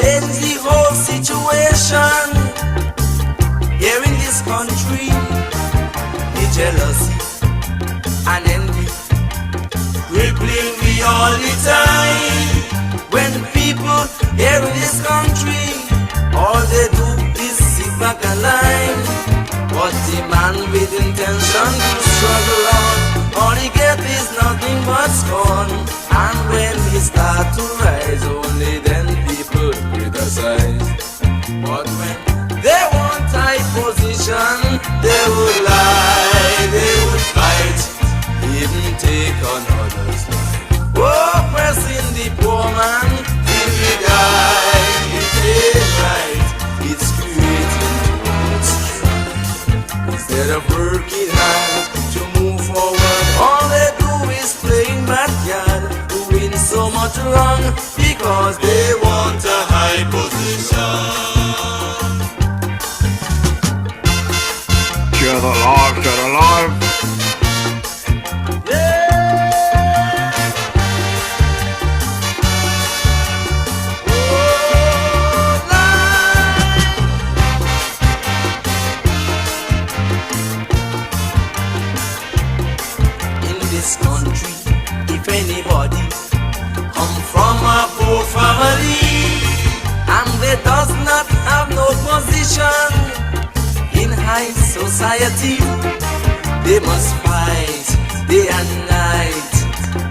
change the whole situation here in this country. The jealousy and envy crippling me all the time. When people here in this country, all they do is sit back and lie. But the man with intention to struggle on, all he get is nothing but scorn. And when he start to rise, only then people criticize. But when they want high position, they would lie, they would fight, even take on others' life. Oppressing the poor man till he die. It ain't right, it's creating strife. Instead of working hard to move forward, all they do is playing backyard, doing so much wrong because they want a high position. Share the love, share the love. Anybody come from a poor family and they does not have no position in high society, they must fight day and night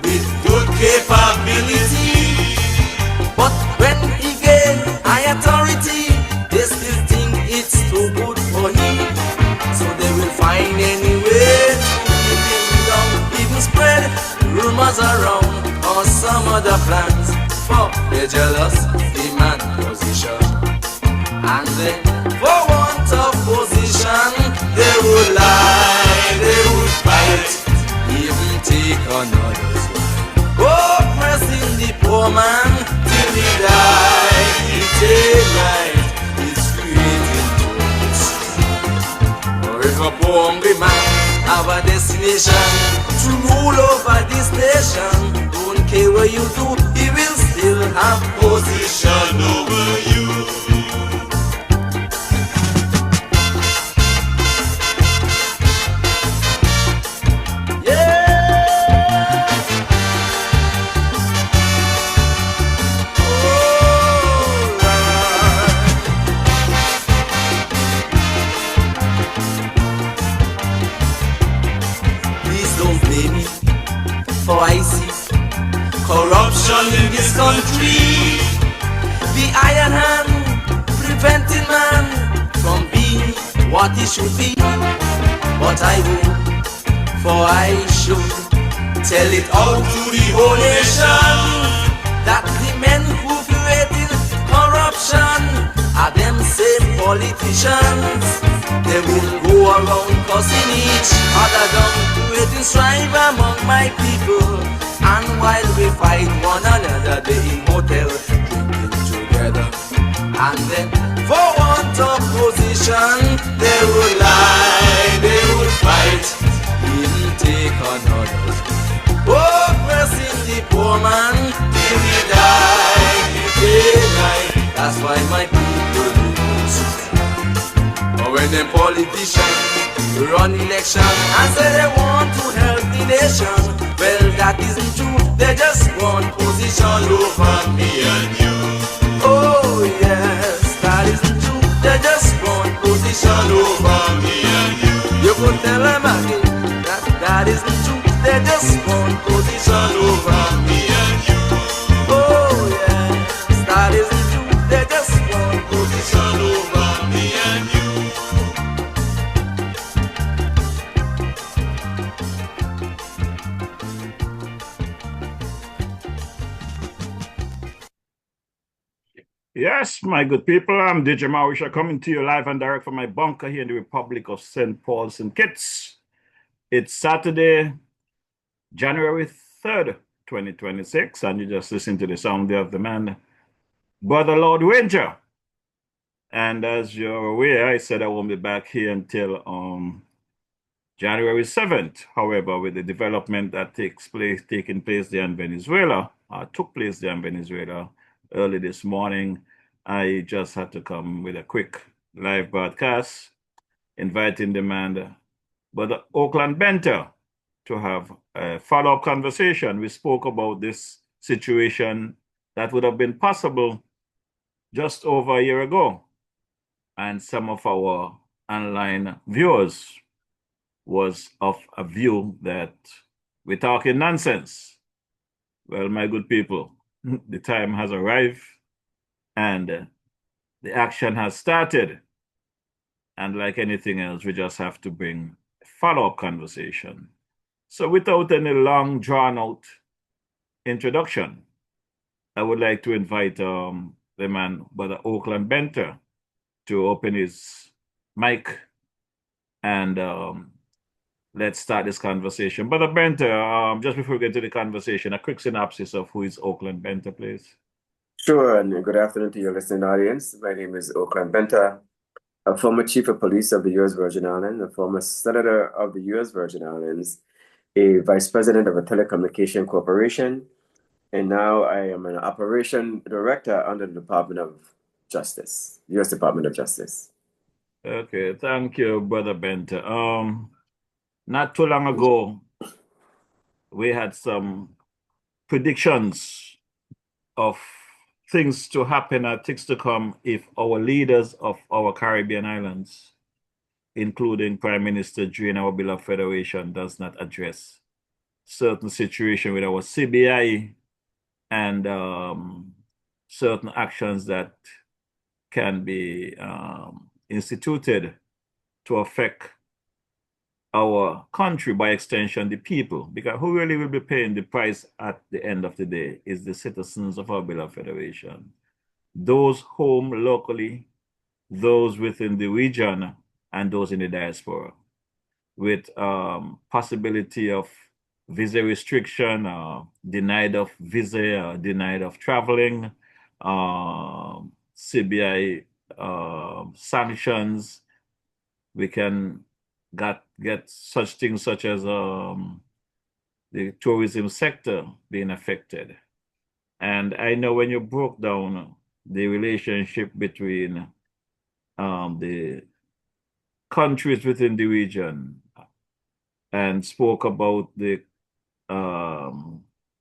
with good capability. But when he gain high authority, they still think it's too good for him, so they will find any way to keep him down, even spread rumors around or some other plans for the jealous demand position. And then for want of position, they would lie, they would fight, even take on others' life. Oppressing the poor man till he die. It ain't right, it's creating troubles. Or if a poor hungry man have a destination to rule over this nation, don't care what you do, he will still have position over you. Yeah. Please don't blame me, for I see corruption in this country. The iron hand preventing man from being what he should be. But I will, for I should tell it all to the whole nation, that the men who created corruption are them same politicians. They will go around cussing each other down, creating strife among my people. And while we fight one another, they in hotel drinking together. And then for want of position, they would lie, they would fight, even take on others. Oppressing the poor man till he die. That's why my people lose. But when them politicians run election and say they want to help the nation, well, that isn't true. They just want position over me and you. Oh yes, that isn't true. They just want position over me and you. You could tell them again that that isn't true. They just want position over me and you. Oh yes, that isn't true. They just want position over me and you. Yes, my good people, I'm DJ Mawisha coming to you live and direct from my bunker here in the Republic of St. Paul, St. Kitts. It's Saturday, January 3rd, 2026, and you just listen to the sound there of the man, Brother Lord Winter. And as you're aware, I said I won't be back here until January 7th. However, with the development that taking place there in Venezuela, took place there in Venezuela early this morning, I just had to come with a quick live broadcast, inviting the man, Brother Oakland Benter, to have a follow-up conversation. We spoke about this situation that would have been possible just over a year ago. And some of our online viewers was of a view that we're talking nonsense. Well, my good people, the time has arrived and the action has started. And like anything else, we just have to bring a follow-up conversation. So without any long drawn-out introduction, I would like to invite the man, Brother Oakland Benter, to open his mic and let's start this conversation. Brother Benter, just before we get to the conversation, a quick synopsis of who is Oakland Benter, please. Sure, and good afternoon to your listening audience. My name is Oakland Benta, a former chief of police of the U.S. Virgin Islands, a former senator of the U.S. Virgin Islands, a vice president of a telecommunication corporation, and now I am an operation director under the Department of Justice, U.S. Department of Justice. Okay, thank you, Brother Benter. Not too long ago, we had some predictions of things to happen or things to come if our leaders of our Caribbean islands, including Prime Minister during our beloved Federation, does not address certain situation with our CBI and certain actions that can be instituted to affect our country, by extension, the people, because who really will be paying the price at the end of the day is the citizens of our beloved Federation. Those home locally, those within the region, and those in the diaspora, with possibility of visa restriction, denied of visa, denied of traveling, CBI sanctions. We can get such things such as the tourism sector being affected. And I know when you broke down the relationship between the countries within the region and spoke about the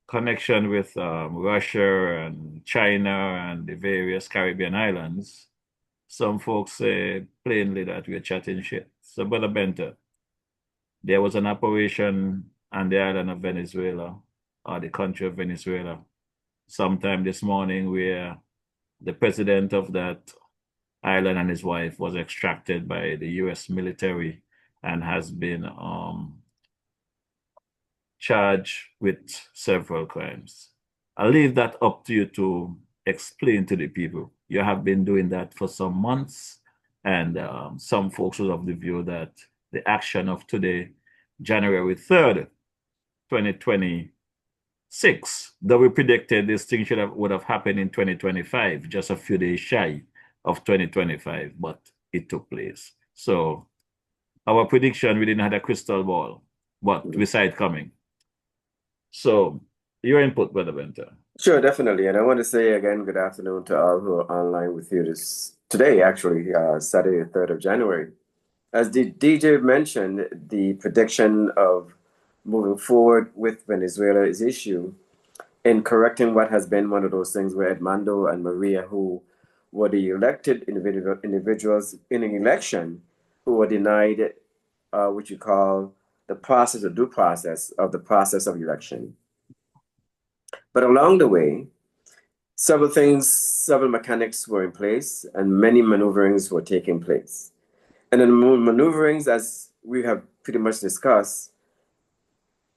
connection with Russia and China and the various Caribbean islands, some folks say plainly that we're chatting shit. So, Brother Benter, there was an operation on the island of Venezuela, or the country of Venezuela, sometime this morning where the president of that island and his wife was extracted by the U.S. military and has been charged with several crimes. I'll leave that up to you to explain to the people. You have been doing that for some months, and some folks will have the view that the action of today, January 3rd, 2026, though we predicted this thing would have happened in 2025, just a few days shy of 2025, but it took place. So our prediction, we didn't have a crystal ball, but we saw it coming. So your input, Brother Benter. Sure, definitely. And I want to say again, good afternoon to all who are online with you today, actually, Saturday, the 3rd of January. As the DJ mentioned, the prediction of moving forward with Venezuela is issue in correcting what has been one of those things where Edmundo and Maria, who were the elected individuals in an election, who were denied what you call the process or due process of the process of election. But along the way, several mechanics were in place and many maneuverings were taking place. And in the maneuverings, as we have pretty much discussed,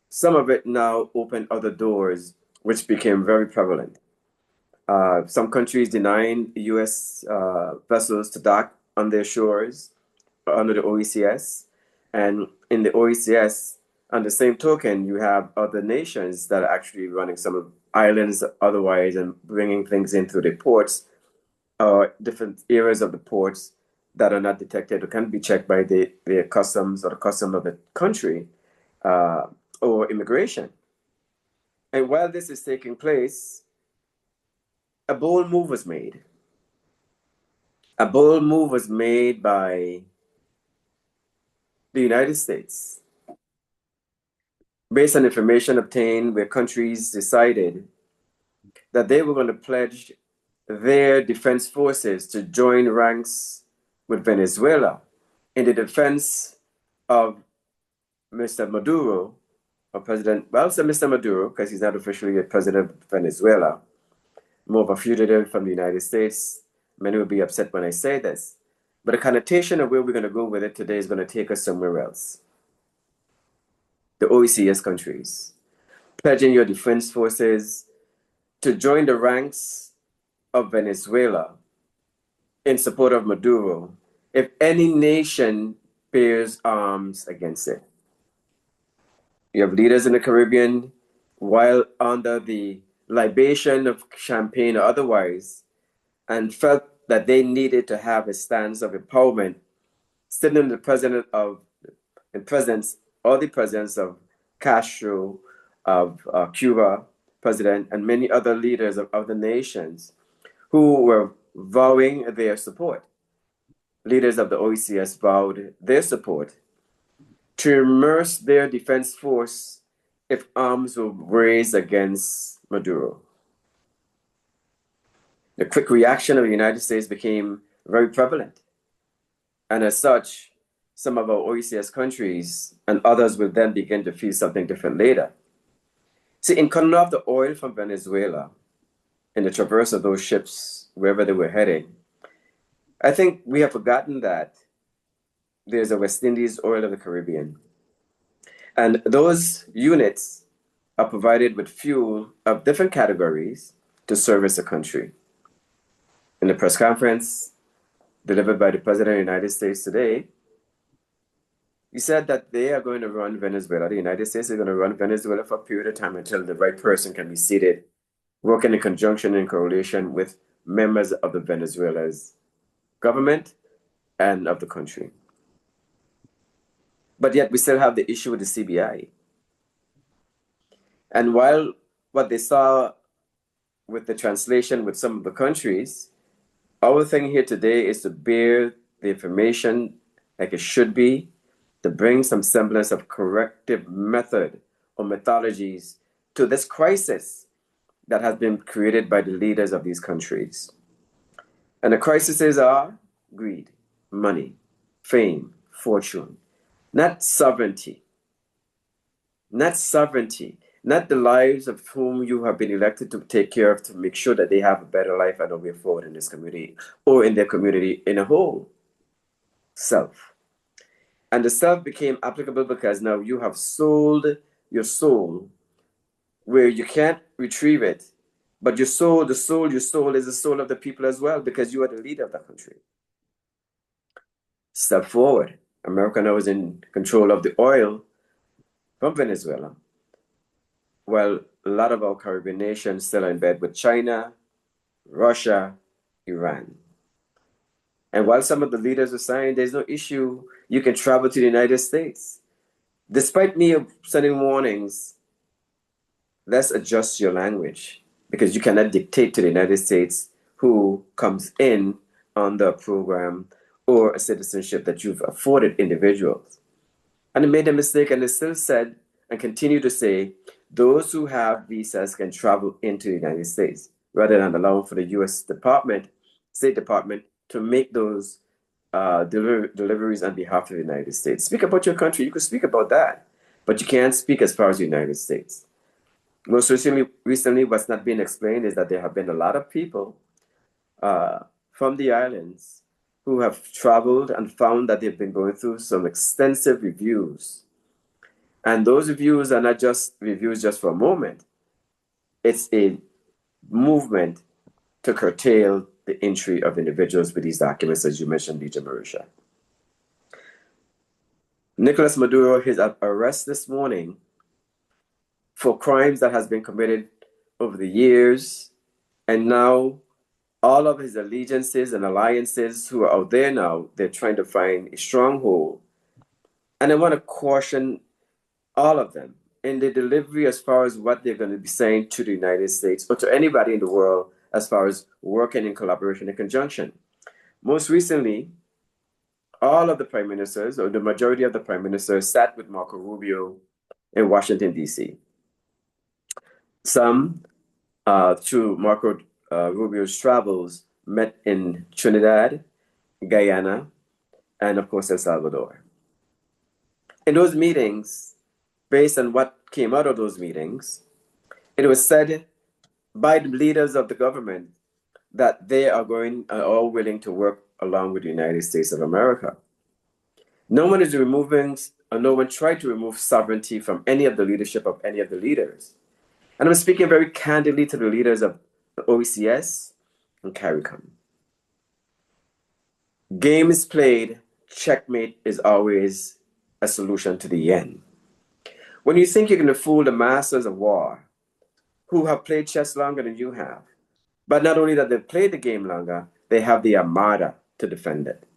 some of it now opened other doors, which became very prevalent. Some countries denying U.S. Vessels to dock on their shores under the OECS. And in the OECS, on the same token, you have other nations that are actually running some islands otherwise and bringing things in through the ports or different areas of the ports that are not detected or can be checked by the customs or the custom of the country or immigration. And while this is taking place, a bold move was made. A bold move was made by the United States based on information obtained where countries decided that they were going to pledge their defense forces to join ranks with Venezuela in the defense of Mr. Maduro, or President, well, it's Mr. Maduro, because he's not officially a president of Venezuela, more of a fugitive from the United States. Many will be upset when I say this. But the connotation of where we're going to go with it today is going to take us somewhere else. The OECS countries, pledging your defense forces to join the ranks of Venezuela in support of Maduro if any nation bears arms against it. You have leaders in the Caribbean, while under the libation of champagne or otherwise, and felt that they needed to have a stance of empowerment, sitting in the presence of the presidents of Castro, of Cuba, president, and many other leaders of other nations who were vowing their support. Leaders of the OECS vowed their support to immerse their defense force if arms were raised against Maduro. The quick reaction of the United States became very prevalent. And as such, some of our OECS countries and others will then begin to feel something different later. See, in cutting off the oil from Venezuela, in the traverse of those ships, wherever they were heading, I think we have forgotten that there's a West Indies oil of the Caribbean. And those units are provided with fuel of different categories to service the country. In the press conference delivered by the President of the United States today, he said that they are going to run Venezuela. The United States is going to run Venezuela for a period of time until the right person can be seated, working in conjunction and correlation with members of the Venezuela's government and of the country. But yet we still have the issue with the CBI. And while what they saw with the translation with some of the countries, our thing here today is to bear the information like it should be, to bring some semblance of corrective method or methodologies to this crisis that has been created by the leaders of these countries. And the crises are greed, money, fame, fortune, not sovereignty. Not sovereignty, not the lives of whom you have been elected to take care of, to make sure that they have a better life and a way forward in this community or in their community in a whole. Self. And the self became applicable because now you have sold your soul where you can't retrieve it. But your soul, the soul you sold is the soul of the people as well, because you are the leader of the country. Step forward. America now is in control of the oil from Venezuela. Well, a lot of our Caribbean nations still are in bed with China, Russia, Iran. And while some of the leaders are saying there's no issue, you can travel to the United States. Despite me sending warnings, let's adjust your language, because you cannot dictate to the United States who comes in under a program or a citizenship that you've afforded individuals. And they made a mistake, and they still said and continue to say those who have visas can travel into the United States, rather than allowing for the U.S. State Department, to make those deliveries on behalf of the United States. Speak about your country. You can speak about that, but you can't speak as far as the United States. Most recently, what's not being explained is that there have been a lot of people from the islands who have traveled and found that they've been going through some extensive reviews. And those reviews are not just reviews just for a moment. It's a movement to curtail the entry of individuals with these documents, as you mentioned, DJ Marisha. Nicolas Maduro, his arrest this morning for crimes that has been committed over the years, and now all of his allegiances and alliances who are out there now, they're trying to find a stronghold. And I want to caution all of them in the delivery as far as what they're going to be saying to the United States or to anybody in the world as far as working in collaboration and conjunction. Most recently, all of the prime ministers, or the majority of the prime ministers, sat with Marco Rubio in Washington, D.C. Some, through Marco Rubio's travels, met in Trinidad, Guyana, and of course, El Salvador. In those meetings, based on what came out of those meetings, it was said by the leaders of the government that they are all willing to work along with the United States of America. No one is removing, or no one tried to remove sovereignty from any of the leadership of any of the leaders. And I'm speaking very candidly to the leaders of the OECS and CARICOM. Game is played, checkmate is always a solution to the end. When you think you're going to fool the masters of war, who have played chess longer than you have, but not only that they've played the game longer, they have the armada to defend it.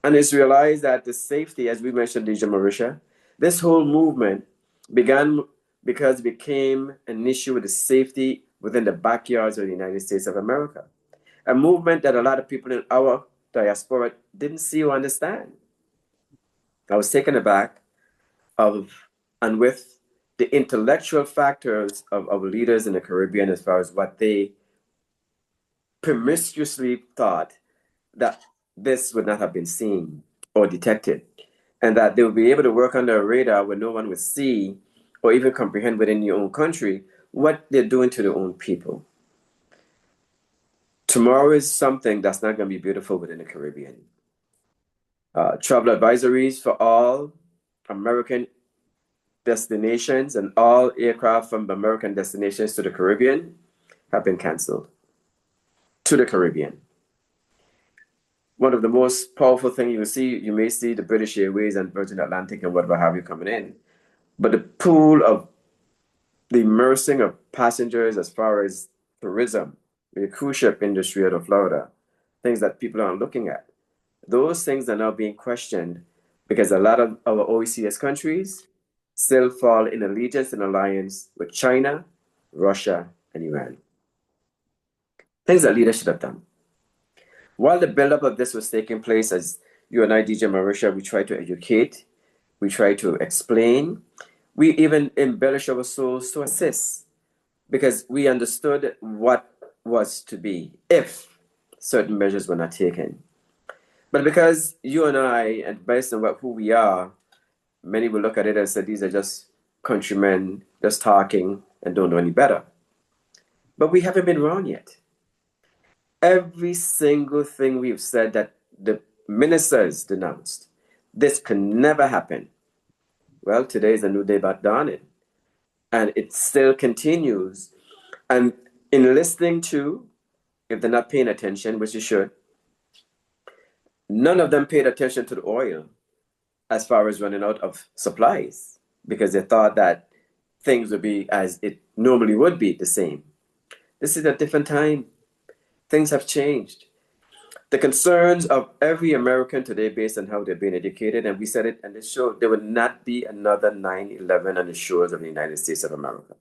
And it's realized that the safety, as we mentioned, DJ Marisha, this whole movement began because it became an issue with the safety within the backyards of the United States of America. A movement that a lot of people in our diaspora didn't see or understand. I was taken aback and with the intellectual factors of leaders in the Caribbean as far as what they promiscuously thought that this would not have been seen or detected, and that they would be able to work under a radar where no one would see or even comprehend within your own country what they're doing to their own people. Tomorrow is something that's not going to be beautiful within the Caribbean. Travel advisories for all American destinations and all aircraft from American destinations to the Caribbean have been canceled. To the Caribbean. One of the most powerful things you may see the British Airways and Virgin Atlantic and whatever have you coming in, but the pool of the immersing of passengers as far as tourism, the cruise ship industry out of Florida, things that people aren't looking at. Those things are now being questioned because a lot of our OECS countries still fall in allegiance and alliance with China, Russia, and Iran. Things that leaders should have done. While the buildup of this was taking place, as you and I, DJ Marisha, we tried to educate, we tried to explain, we even embellish our souls to assist because we understood what was to be if certain measures were not taken. But because you and I, and based on who we are, many will look at it and say these are just countrymen just talking and don't know any better. But we haven't been wrong yet. Every single thing we've said that the ministers denounced, this can never happen. Well, today is a new day about dawning. And it still continues. And in listening to, if they're not paying attention, which you should, none of them paid attention to the oil as far as running out of supplies because they thought that things would be as it normally would be, the same. This is a different time. Things have changed. The concerns of every American today based on how they're being educated, and we said it on this show, there would not be another 9/11 on the shores of the United States of America.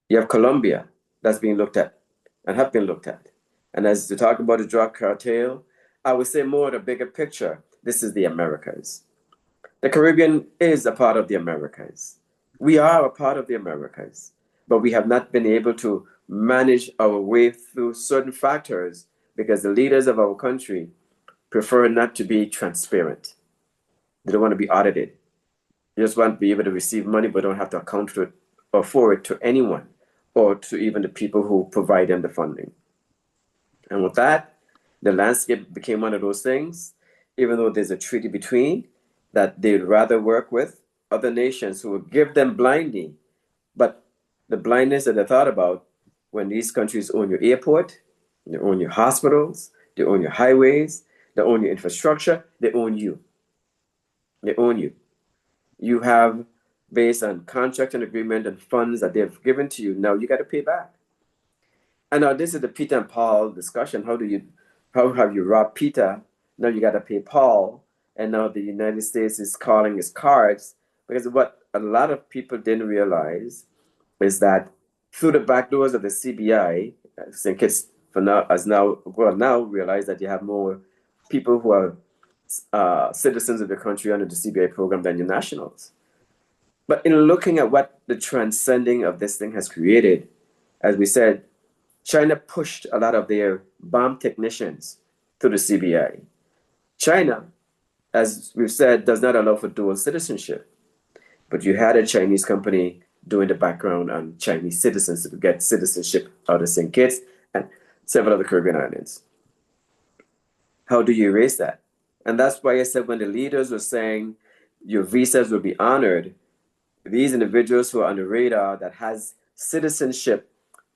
You have Colombia that's being looked at and have been looked at. And as to talk about the drug cartel, I would say more the bigger picture. This is the Americas. The Caribbean is a part of the Americas. We are a part of the Americas, but we have not been able to manage our way through certain factors because the leaders of our country prefer not to be transparent. They don't want to be audited. They just want to be able to receive money, but don't have to account for it or for it to anyone or to even the people who provide them the funding. And with that, the landscape became one of those things, even though there's a treaty between, that they'd rather work with other nations who would give them blindly. But the blindness that they thought about, when these countries own your airport, they own your hospitals, they own your highways, they own your infrastructure, they own you. They own you. You have, based on contract and agreement and funds that they've given to you, now you got to pay back. And now this is the Peter and Paul discussion. How have you robbed Peter? Now you got to pay Paul. And now the United States is calling his cards, because what a lot of people didn't realize is that through the back doors of the CBI, St. Kitts now realize that you have more people who are citizens of the country under the CBI program than your nationals. But in looking at what the transcending of this thing has created, as we said, China pushed a lot of their bomb technicians to the CBI. China, as we've said, does not allow for dual citizenship. But you had a Chinese company doing the background on Chinese citizens to get citizenship out of St. Kitts and several other Caribbean islands. How do you erase that? And that's why I said when the leaders were saying your visas will be honored, these individuals who are on the radar that has citizenship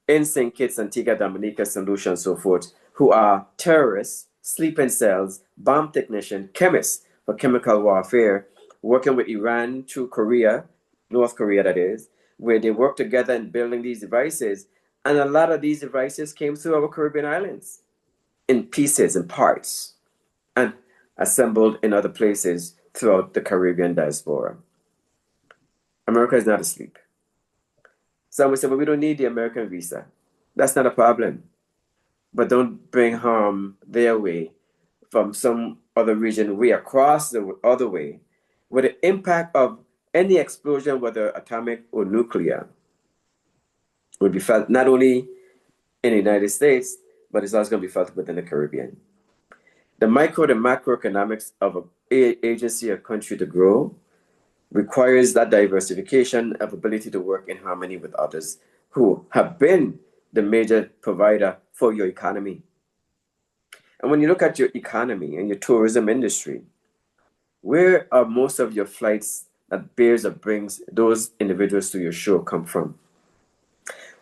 in St. Kitts, Antigua, Dominica, St. Lucia, and so forth, who are terrorists, sleeping cells, bomb technicians, chemists for chemical warfare, working with Iran through Korea, North Korea that is, where they work together in building these devices. And a lot of these devices came through our Caribbean islands in pieces and parts and assembled in other places throughout the Caribbean diaspora. America is not asleep. Some would say, well, we don't need the American visa. That's not a problem. But don't bring harm their way from some other region way across the other way, where the impact of any explosion, whether atomic or nuclear, will be felt not only in the United States, but it's also going to be felt within the Caribbean. The micro and macroeconomics of an agency or country to grow requires that diversification of ability to work in harmony with others who have been the major provider for your economy. And when you look at your economy and your tourism industry, where are most of your flights that bears or brings those individuals to your show come from?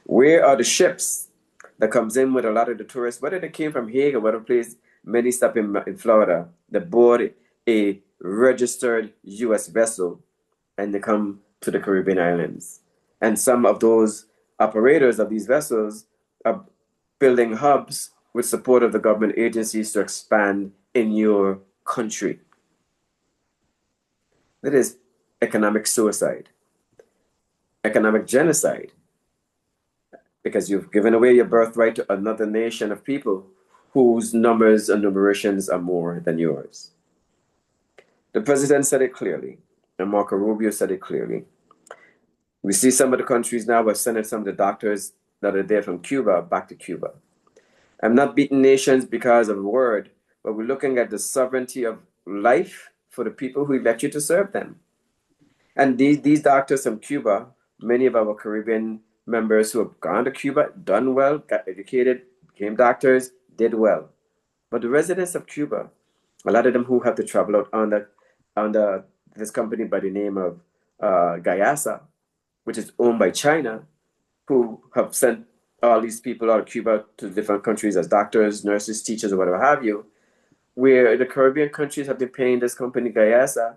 Where are the ships that comes in with a lot of the tourists, whether they came from Hague or whatever place, many stop in Florida, that board a registered U.S. vessel and they come to the Caribbean islands. And some of those operators of these vessels are building hubs with support of the government agencies to expand in your country. That is economic suicide, economic genocide, because you've given away your birthright to another nation of people whose numbers and numerations are more than yours. The president said it clearly, and Marco Rubio said it clearly. We see some of the countries now have sent some of the doctors that are there from Cuba back to Cuba. I'm not beating nations because of a word, but we're looking at the sovereignty of life for the people who elect you to serve them. And these doctors from Cuba, many of our Caribbean members who have gone to Cuba, done well, got educated, became doctors, did well. But the residents of Cuba, a lot of them who have to travel out under this company by the name of Gayasa, which is owned by China, who have sent all these people out of Cuba to different countries as doctors, nurses, teachers, or whatever have you, where the Caribbean countries have been paying this company Gayasa,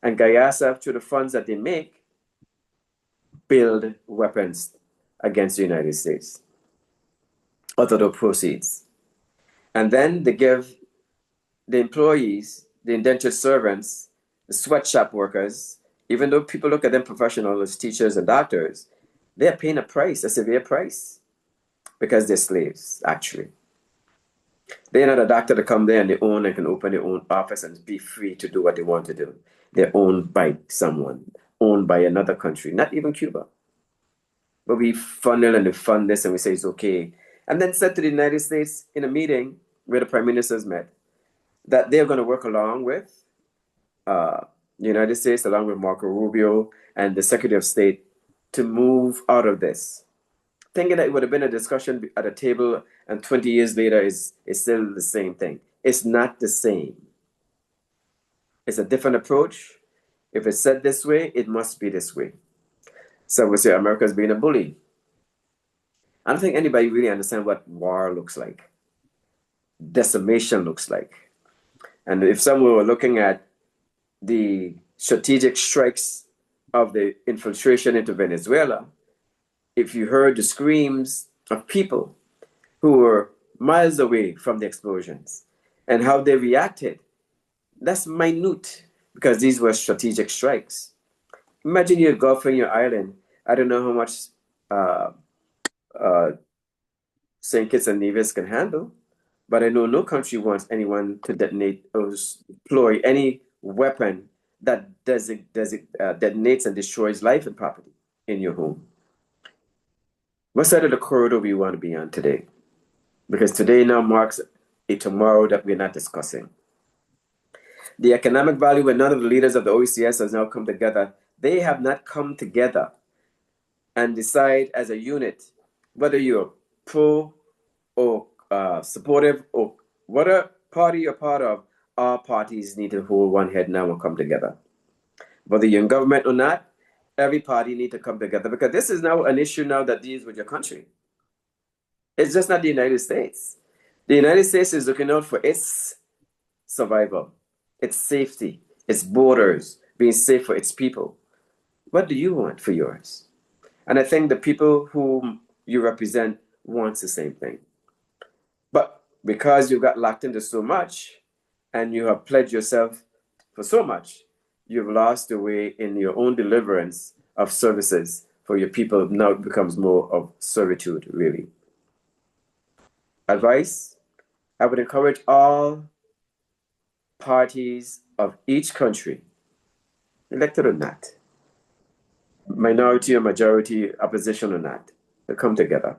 and Gayasa, through the funds that they make, build weapons against the United States out of the proceeds. And then they give the employees, the indentured servants, the sweatshop workers, even though people look at them professionals as teachers and doctors, they're paying a price, a severe price, because they're slaves, actually. They're not a doctor to come there and they own and can open their own office and be free to do what they want to do. They're owned by someone, owned by another country, not even Cuba. But we funnel and we fund this and we say it's okay. And then said to the United States in a meeting where the prime ministers met that they're going to work along with the United States, along with Marco Rubio and the Secretary of State, to move out of this. Thinking that it would have been a discussion at a table and 20 years later is still the same thing. It's not the same. It's a different approach. If it's said this way, it must be this way. Some would say America's being a bully. I don't think anybody really understands what war looks like, decimation looks like. And if someone were looking at the strategic strikes of the infiltration into Venezuela, if you heard the screams of people who were miles away from the explosions and how they reacted, that's minute because these were strategic strikes. Imagine you're golfing your island. I don't know how much St. Kitts and Nevis can handle. But I know no country wants anyone to detonate or deploy any weapon that detonates and destroys life and property in your home. What side of the corridor we want to be on today? Because today now marks a tomorrow that we're not discussing. The economic value when none of the leaders of the OECS has now come together. They have not come together and decide as a unit whether you're pro or supportive or whatever party you're part of. All parties need to hold one head now and come together. Whether you're in government or not, every party need to come together, because this is now an issue now that deals with your country. It's just not the United States. The United States is looking out for its survival, its safety, its borders, being safe for its people. What do you want for yours? And I think the people whom you represent wants the same thing. But because you got locked into so much and you have pledged yourself for so much, you've lost the way in your own deliverance of services for your people. Now it becomes more of servitude, really. Advice: I would encourage all parties of each country, elected or not, minority or majority, opposition or not, to come together.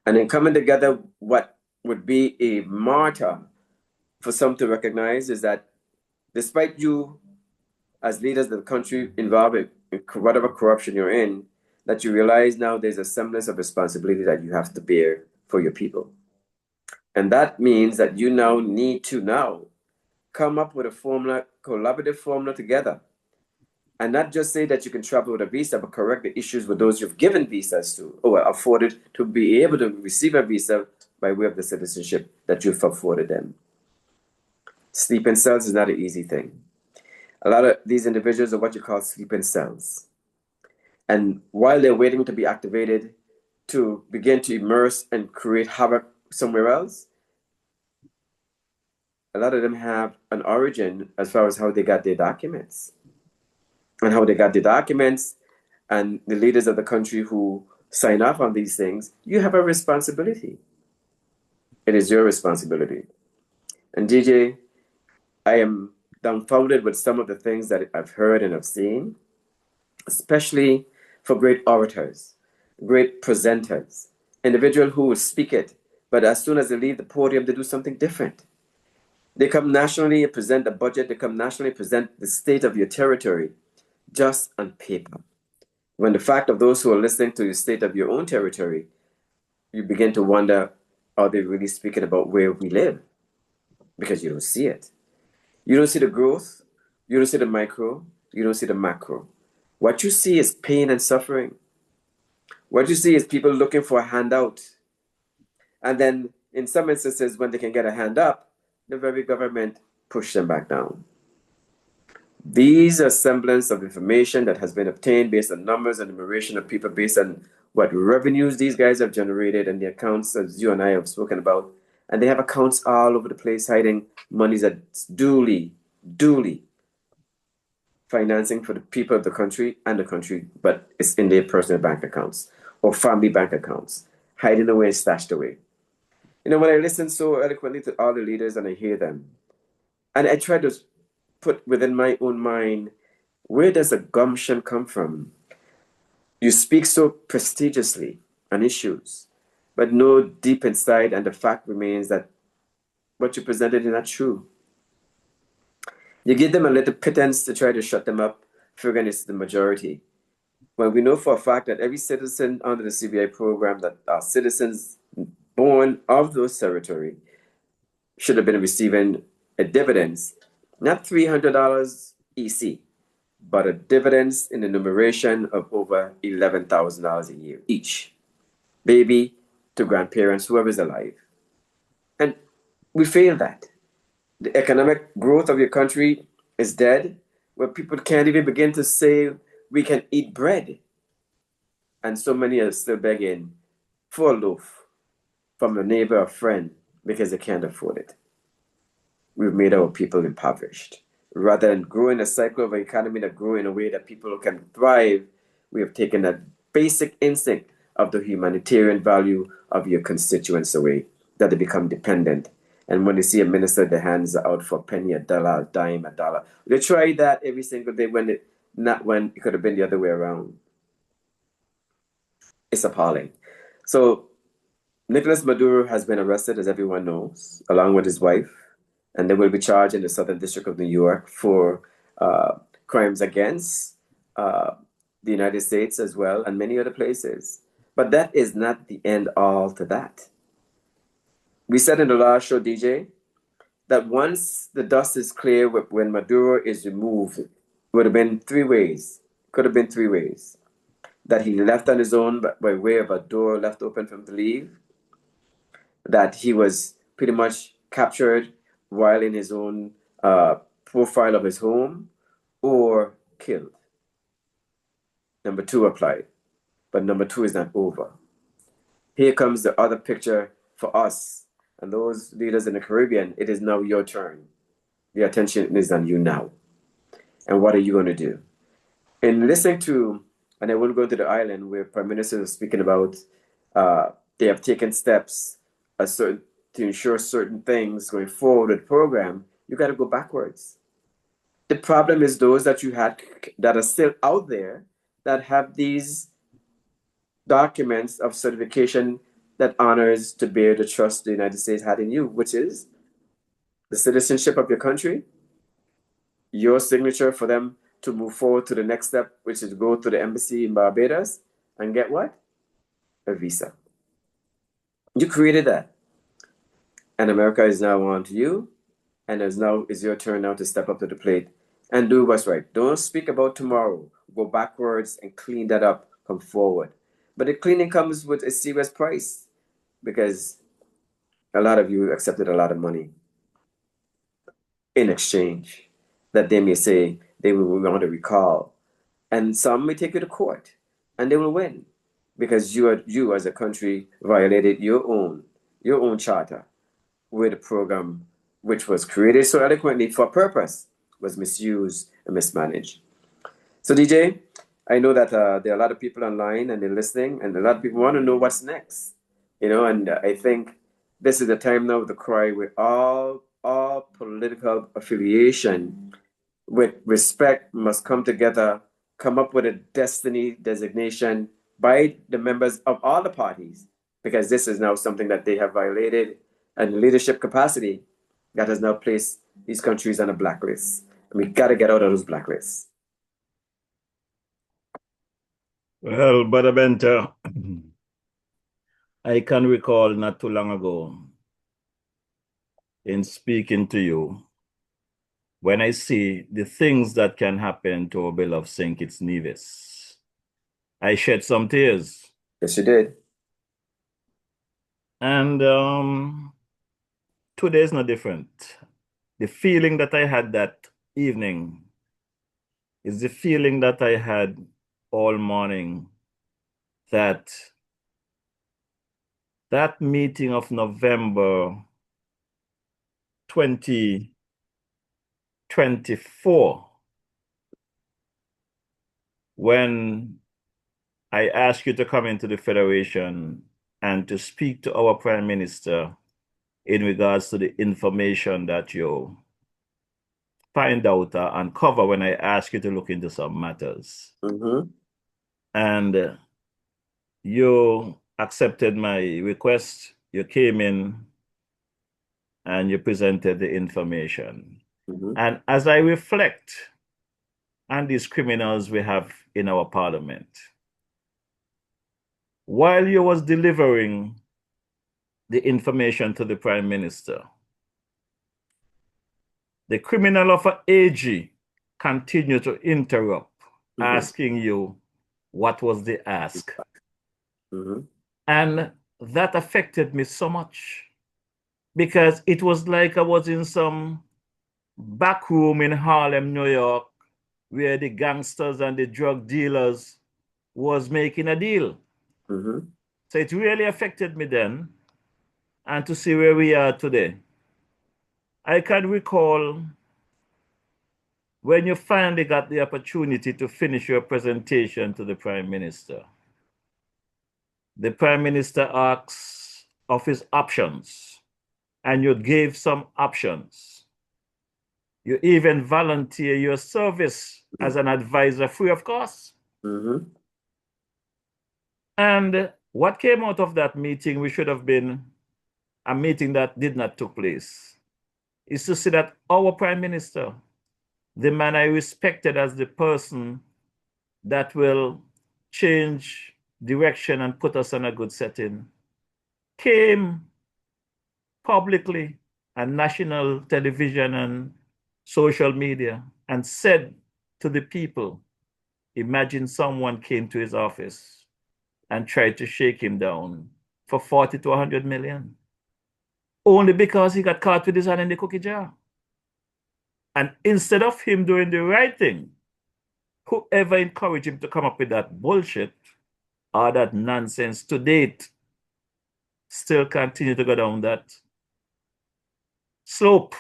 And in coming together, what would be a martyr for some to recognize is that despite you as leaders of the country involved in whatever corruption you're in, that you realize now there's a semblance of responsibility that you have to bear for your people. And that means that you now need to now come up with a formula, collaborative formula together. And not just say that you can travel with a visa, but correct the issues with those you've given visas to or afforded to be able to receive a visa by way of the citizenship that you've afforded them. Sleeping cells is not an easy thing. A lot of these individuals are what you call sleeping cells. And while they're waiting to be activated to begin to immerse and create havoc somewhere else, a lot of them have an origin as far as how they got their documents. And how they got the documents and the leaders of the country who sign off on these things, you have a responsibility. It is your responsibility. And DJ, I am dumbfounded with some of the things that I've heard and I've seen, especially for great orators, great presenters, individuals who will speak it, but as soon as they leave the podium, they do something different. They come nationally and present the budget, they come nationally present the state of your territory, just on paper. When the fact of those who are listening to the state of your own territory, you begin to wonder, are they really speaking about where we live? Because you don't see it. You don't see the growth, you don't see the micro, you don't see the macro. What you see is pain and suffering. What you see is people looking for a handout. And then in some instances, when they can get a hand up, the very government push them back down. These are semblance of information that has been obtained based on numbers and enumeration of people based on what revenues these guys have generated and the accounts, as you and I have spoken about. And they have accounts all over the place hiding monies that's duly financing for the people of the country and the country, but it's in their personal bank accounts or family bank accounts, hiding away, stashed away. You know, when I listen so eloquently to all the leaders and I hear them, and I try to put within my own mind, where does the gumption come from? You speak so prestigiously on issues, but no deep inside, and the fact remains that what you presented is not true. You give them a little pittance to try to shut them up, figuring it's the majority. When we know for a fact that every citizen under the CBI program that are citizens born of those territory should have been receiving a dividends, not $300 EC, but a dividends in the numeration of over $11,000 a year each, baby to grandparents, whoever's alive. And we fail that. The economic growth of your country is dead, where people can't even begin to say we can eat bread. And so many are still begging for a loaf from a neighbor or friend because they can't afford it. We've made our people impoverished. Rather than growing a cycle of an economy that grow in a way that people can thrive, we have taken that basic instinct of the humanitarian value of your constituents away, that they become dependent. And when they see a minister, their hands are out for a penny, a dollar, a dime, a dollar. They try that every single day when it could have been the other way around. It's appalling. So Nicolas Maduro has been arrested, as everyone knows, along with his wife, and they will be charged in the Southern District of New York for crimes against the United States as well, and many other places. But that is not the end all to that. We said in the last show, DJ, that once the dust is clear when Maduro is removed, it would have been three ways. Could have been three ways. That he left on his own by way of a door left open for him to leave. That he was pretty much captured while in his own profile of his home, or killed. Number two applied, but number two is not over. Here comes the other picture for us and those leaders in the Caribbean. It is now your turn. The attention is on you now. And what are you going to do? In listening to, and I won't go to the island where Prime Minister is speaking about they have taken steps to ensure certain things going forward with the program, you got to go backwards. The problem is those that you had that are still out there that have these documents of certification that honors to bear the trust the United States had in you, which is the citizenship of your country, your signature for them to move forward to the next step, which is go to the embassy in Barbados and get what? A visa. You created that. And America is now on to you, and it's your turn now to step up to the plate and do what's right. Don't speak about tomorrow. Go backwards and clean that up. Come forward. But the cleaning comes with a serious price, because a lot of you accepted a lot of money in exchange that they may say they will want to recall. And some may take you to court, and they will win, because you as a country violated your own charter, where the program, which was created so eloquently for a purpose, was misused and mismanaged. So DJ, I know that there are a lot of people online and they're listening, and a lot of people want to know what's next. And I think this is the time now to cry with all political affiliation with respect must come together, come up with a destiny designation by the members of all the parties, because this is now something that they have violated, and leadership capacity that has now placed these countries on a blacklist. And we got to get out of those blacklists. Well, Brother Benter, I can recall not too long ago in speaking to you, when I see the things that can happen to our beloved St. Kitts Nevis, I shed some tears. Yes, you did. And today is no different. The feeling that I had that evening is the feeling that I had all morning, that meeting of November 2024, when I asked you to come into the Federation and to speak to our Prime Minister in regards to the information that you find out or uncover when I ask you to look into some matters. Mm-hmm. And you accepted my request. You came in and you presented the information. Mm-hmm. And as I reflect on these criminals we have in our parliament, while you was delivering the information to the Prime Minister, the criminal of a AG continued to interrupt, asking you what was the ask. Mm-hmm. And that affected me so much, because it was like I was in some back room in Harlem, New York, where the gangsters and the drug dealers was making a deal. Mm-hmm. So it really affected me then. And to see where we are today, I can recall when you finally got the opportunity to finish your presentation to the Prime Minister. The Prime Minister asks of his options, and you gave some options. You even volunteer your service as an advisor free of cost. Mm-hmm. And what came out of that meeting, which should have been a meeting that did not take place, is to see that our prime minister, the man I respected as the person that will change direction and put us on a good setting, came publicly on national television and social media and said to the people, imagine someone came to his office and tried to shake him down for 40 to 100 million, only because he got caught with his hand in the cookie jar. And instead of him doing the right thing, whoever encouraged him to come up with that bullshit or that nonsense to date still continue to go down that slope,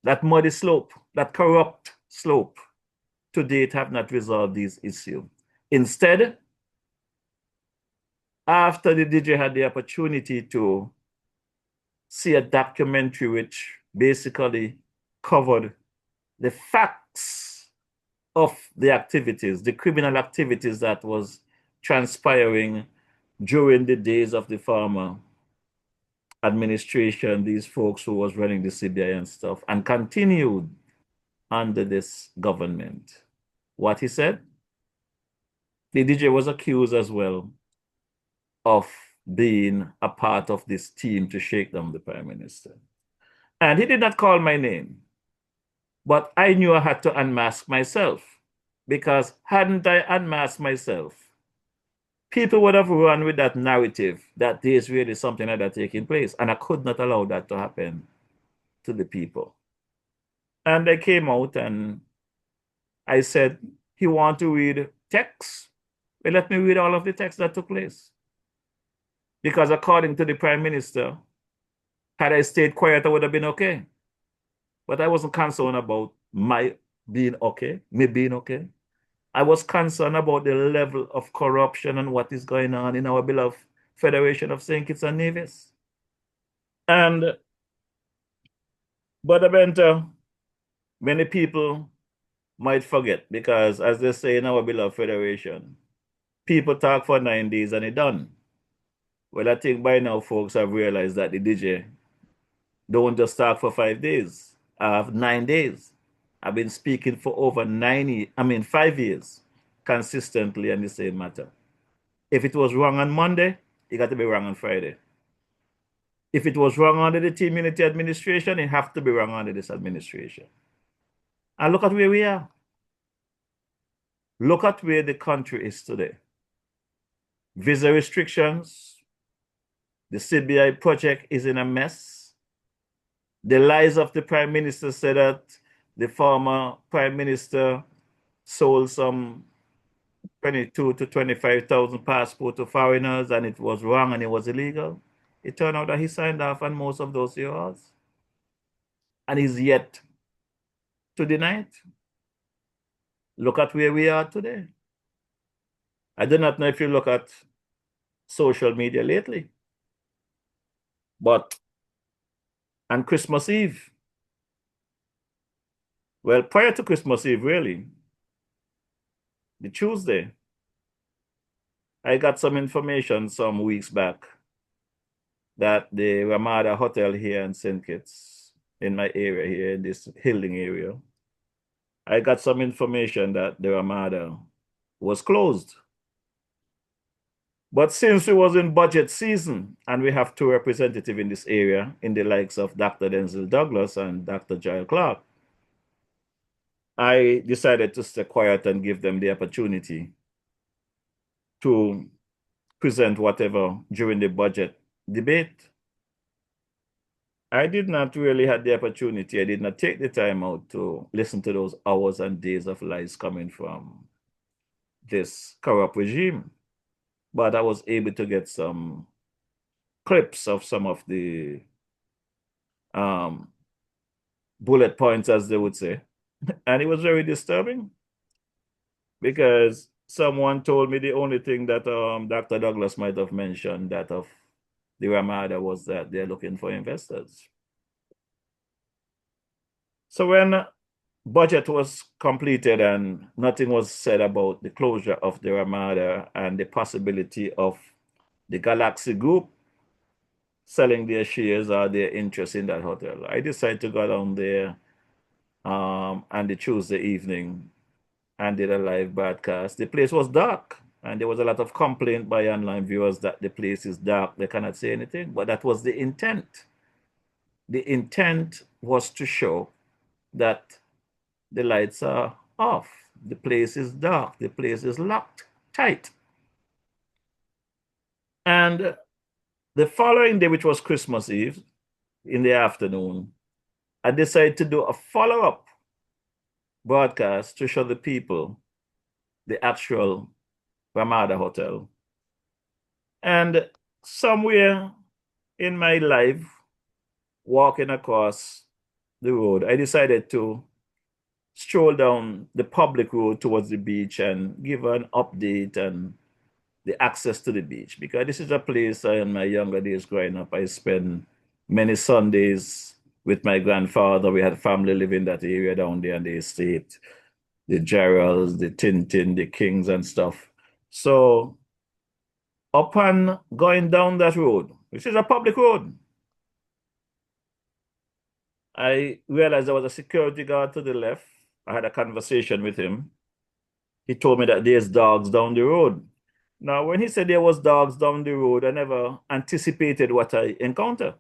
that muddy slope, that corrupt slope. To date have not resolved these issues. Instead, after the DJ had the opportunity to see a documentary which basically covered the facts of the activities, the criminal activities that was transpiring during the days of the former administration, these folks who was running the CBI and stuff, and continued under this government. What he said? The DJ was accused as well of being a part of this team to shake down the prime minister. And he did not call my name, but I knew I had to unmask myself, because hadn't I unmasked myself, people would have run with that narrative that there's really something like that taking place, and I could not allow that to happen to the people. And I came out and I said, he want to read text? Well, let me read all of the text that took place. Because according to the prime minister, had I stayed quiet, I would have been okay. But I wasn't concerned about my being okay, me being okay. I was concerned about the level of corruption and what is going on in our beloved Federation of St. Kitts and Nevis. And Brother Benter, many people might forget, because as they say in our beloved Federation, people talk for 9 days and it done. Well, I think by now folks have realized that the DJ don't just talk for 5 days. I have 9 days. I've been speaking for over 5 years consistently on the same matter. If it was wrong on Monday, it got to be wrong on Friday. If it was wrong under the Team Unity administration, it have to be wrong under this administration. And look at where we are. Look at where the country is today. Visa restrictions, the CBI project is in a mess. The lies of the prime minister said that the former prime minister sold some 22 to 25,000 passports to foreigners, and it was wrong and it was illegal. It turned out that he signed off on most of those CORs. And he's yet to deny it. Look at where we are today. I do not know if you look at social media lately, but on Christmas Eve, well, prior to Christmas Eve, really, the Tuesday, I got some information some weeks back that the Ramada Hotel here in St. Kitts, in my area here, in this Hilding area, I got some information that the Ramada was closed. But since it was in budget season, and we have two representatives in this area, in the likes of Dr. Denzel Douglas and Dr. Joel Clark, I decided to stay quiet and give them the opportunity to present whatever during the budget debate. I did not really have the opportunity. I did not take the time out to listen to those hours and days of lies coming from this corrupt regime. But I was able to get some clips of some of the bullet points, as they would say. And it was very disturbing, because someone told me the only thing that Dr. Douglas might have mentioned, that of the Ramada was that they're looking for investors. So when budget was completed and nothing was said about the closure of the Ramada and the possibility of the Galaxy Group selling their shares or their interest in that hotel, I decided to go down there on the Tuesday evening and did a live broadcast. The place was dark, and there was a lot of complaint by online viewers that the place is dark, they cannot say anything, but that was the intent. The intent was to show that the lights are off, the place is dark, the place is locked tight. And the following day, which was Christmas Eve, in the afternoon, I decided to do a follow-up broadcast to show the people the actual Ramada Hotel. And somewhere in my life, walking across the road, I decided to stroll down the public road towards the beach and give an update and the access to the beach, because this is a place in my younger days growing up, I spent many Sundays with my grandfather. We had family living that area down there in the estate, the Geralds, the Tintin, the Kings and stuff. So upon going down that road, which is a public road, I realized there was a security guard to the left. I had a conversation with him. He told me that there's dogs down the road. Now, when he said there was dogs down the road, I never anticipated what I encountered.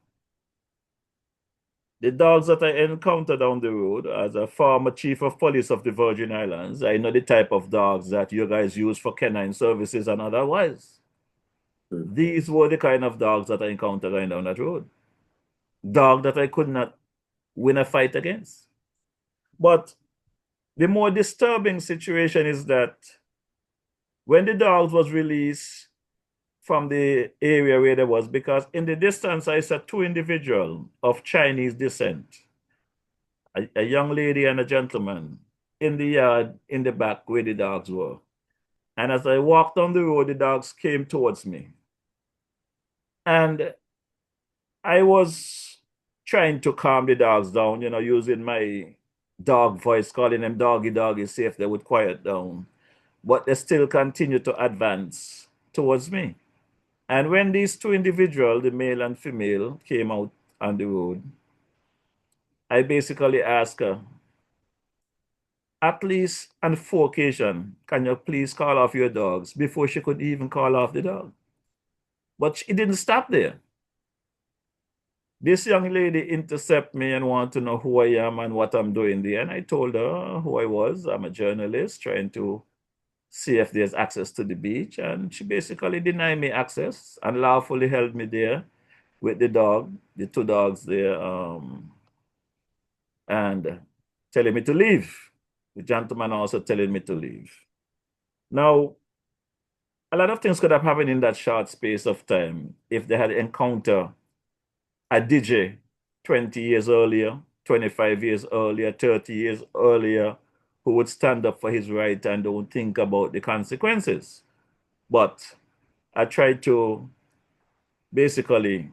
The dogs that I encountered down the road, as a former chief of police of the Virgin Islands, I know the type of dogs that you guys use for canine services and otherwise. These were the kind of dogs that I encountered going down that road. Dog that I could not win a fight against. But the more disturbing situation is that when the dogs was released from the area where there was, because in the distance I saw two individuals of Chinese descent, a young lady and a gentleman, in the yard in the back where the dogs were. And as I walked down the road, the dogs came towards me. And I was trying to calm the dogs down, using my dog voice, calling them doggy, doggy, see if they would quiet down. But they still continued to advance towards me. And when these two individuals, the male and female, came out on the road, I basically asked her, at least on 4 occasions, can you please call off your dogs, before she could even call off the dog. But it didn't stop there. This young lady intercepted me and wanted to know who I am and what I'm doing there. And I told her who I was. I'm a journalist trying to see if there's access to the beach. And she basically denied me access and lawfully held me there with the dog, the two dogs there, and telling me to leave. The gentleman also telling me to leave. Now, a lot of things could have happened in that short space of time if they had encountered a DJ 20 years earlier, 25 years earlier, 30 years earlier, who would stand up for his right and don't think about the consequences. But I tried to basically